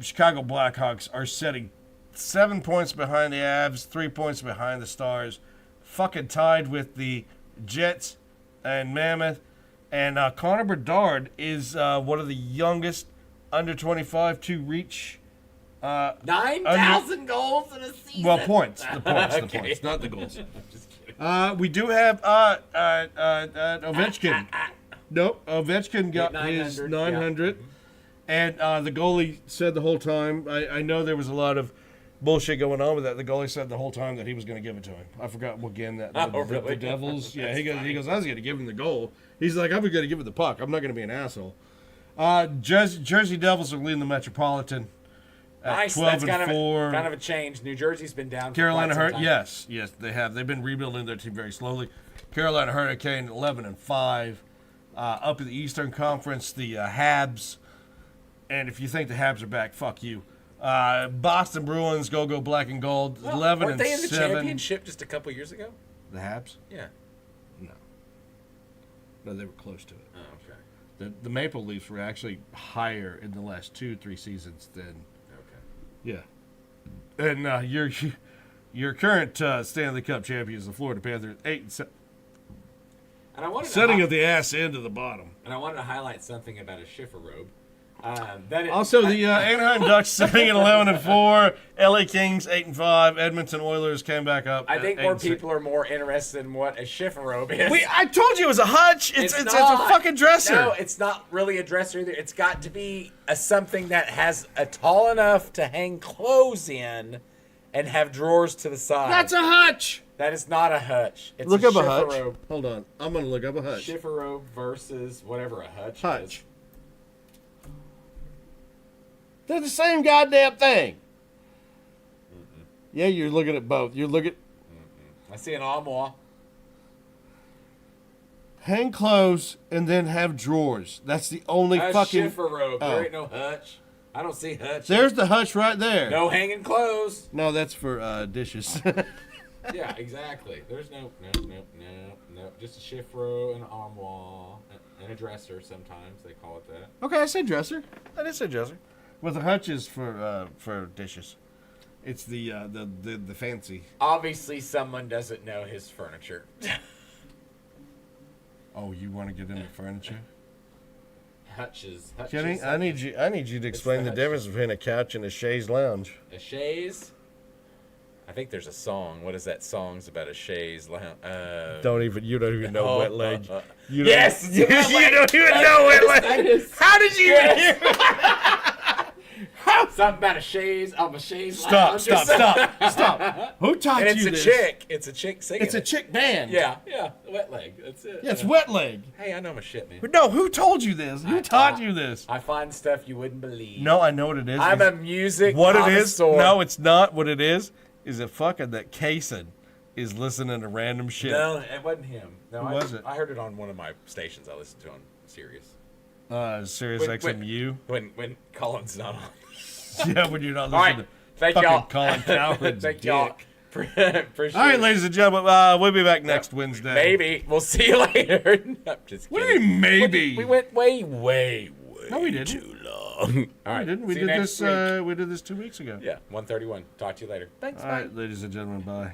Chicago Blackhawks are setting 7 points behind the Avs, 3 points behind the Stars, fucking tied with the Jets and Mammoth. And Connor Bedard is one of the youngest under 25 to reach 9,000 goals in a season. well points. The points, Okay. the points, not the goals. I'm just kidding. We do have Ovechkin. Nope, Ovechkin got his 900, 900. And the goalie said the whole time, I know there was a lot of bullshit going on with that. The goalie said the whole time that he was going to give it to him. I forgot what game that Oh, the really? Devils. Yeah, That's he funny. goes, I was going to give him the goal. He's like, I'm going to give it the puck. I'm not going to be an asshole. Jersey Devils are leading the Metropolitan at Nice. 12 That's and kind 4. of a change. New Jersey's been down. Carolina for quite Hurt, some time. yes, they have. They've been rebuilding their team very slowly. Carolina Hurricane 11 and 5. Up in the Eastern Conference, the Habs, and if you think the Habs are back, fuck you. Boston Bruins go black and gold, Well, 11 weren't and they in the 7. championship just a couple years ago? The Habs? Yeah. No, they were close to it. Oh, okay. The Maple Leafs were actually higher in the last 2-3 seasons than Okay. yeah. And your current Stanley Cup champions, the Florida Panthers, 8 and 7. And I wanted Setting to at the ass end of the bottom. and I wanted to highlight something about a Schifferobe. Also, the Anaheim Ducks sitting at 11-4, LA Kings 8-5, Edmonton Oilers came back up. I think more people are more interested in what a chifforobe is. I told you it was a hutch. It's a fucking dresser. No, it's not really a dresser either. It's got to be something that has a tall enough to hang clothes in and have drawers to the side. That's a hutch. That is not a hutch. It's Look a up a hutch. chifforobe. Hold on. I'm going to look up a hutch. Chifforobe versus whatever a hutch is. They're the same goddamn thing. Yeah, you're looking at both. You're looking. I see an armoire. Hang clothes and then have drawers. That's the only fucking. Chifforobe. There ain't no hutch. I don't see hutch. There's the hutch right there. No hanging clothes. No, that's for dishes. Yeah, exactly. There's no. Just a chifforobe and an armoire and a dresser. Sometimes they call it that. Okay, I say dresser. I did say dresser. Well, the hutch is for dishes. It's the fancy. Obviously, someone doesn't know his furniture. Oh, you want to get into furniture? Hutches. Kenny, I need you to explain the difference between a couch and a chaise lounge. A chaise? I think there's a song. What is that song's about a chaise lounge? You don't even know wet leg. Yes! You don't even know wet leg. How did you even hear? Something about a chaise. I'm a chaise lounge. Stop. Who taught and you it's this? a chick. It's a chick singing. It's a chick band. Yeah. Wet leg. That's it. Yeah, it's wet leg. Hey, I know my shit, man. No, who told you this? Who taught you this? I find stuff you wouldn't believe. No, I know what it is. I'm a music What connoisseur. it is? No, it's not. What it is a fucking that Kaysen is listening to random shit. No, it wasn't him. No, Who was it? I heard it on one of my stations I listened to on Sirius. Sirius XMU. When Colin's not on. Yeah, when you're not All listening right. to Thank fucking y'all. Colin Cowherd's Thank dick. y'all. Appreciate All right, it. ladies and gentlemen, we'll be back next Wednesday. Maybe. We'll see you later. I'm just kidding. What do you mean, maybe? We went way No, we didn't. too long. All right. We see you did next this. week. We did this 2 weeks ago. Yeah, 131. Talk to you later. Thanks. All Bye. right, ladies and gentlemen, bye.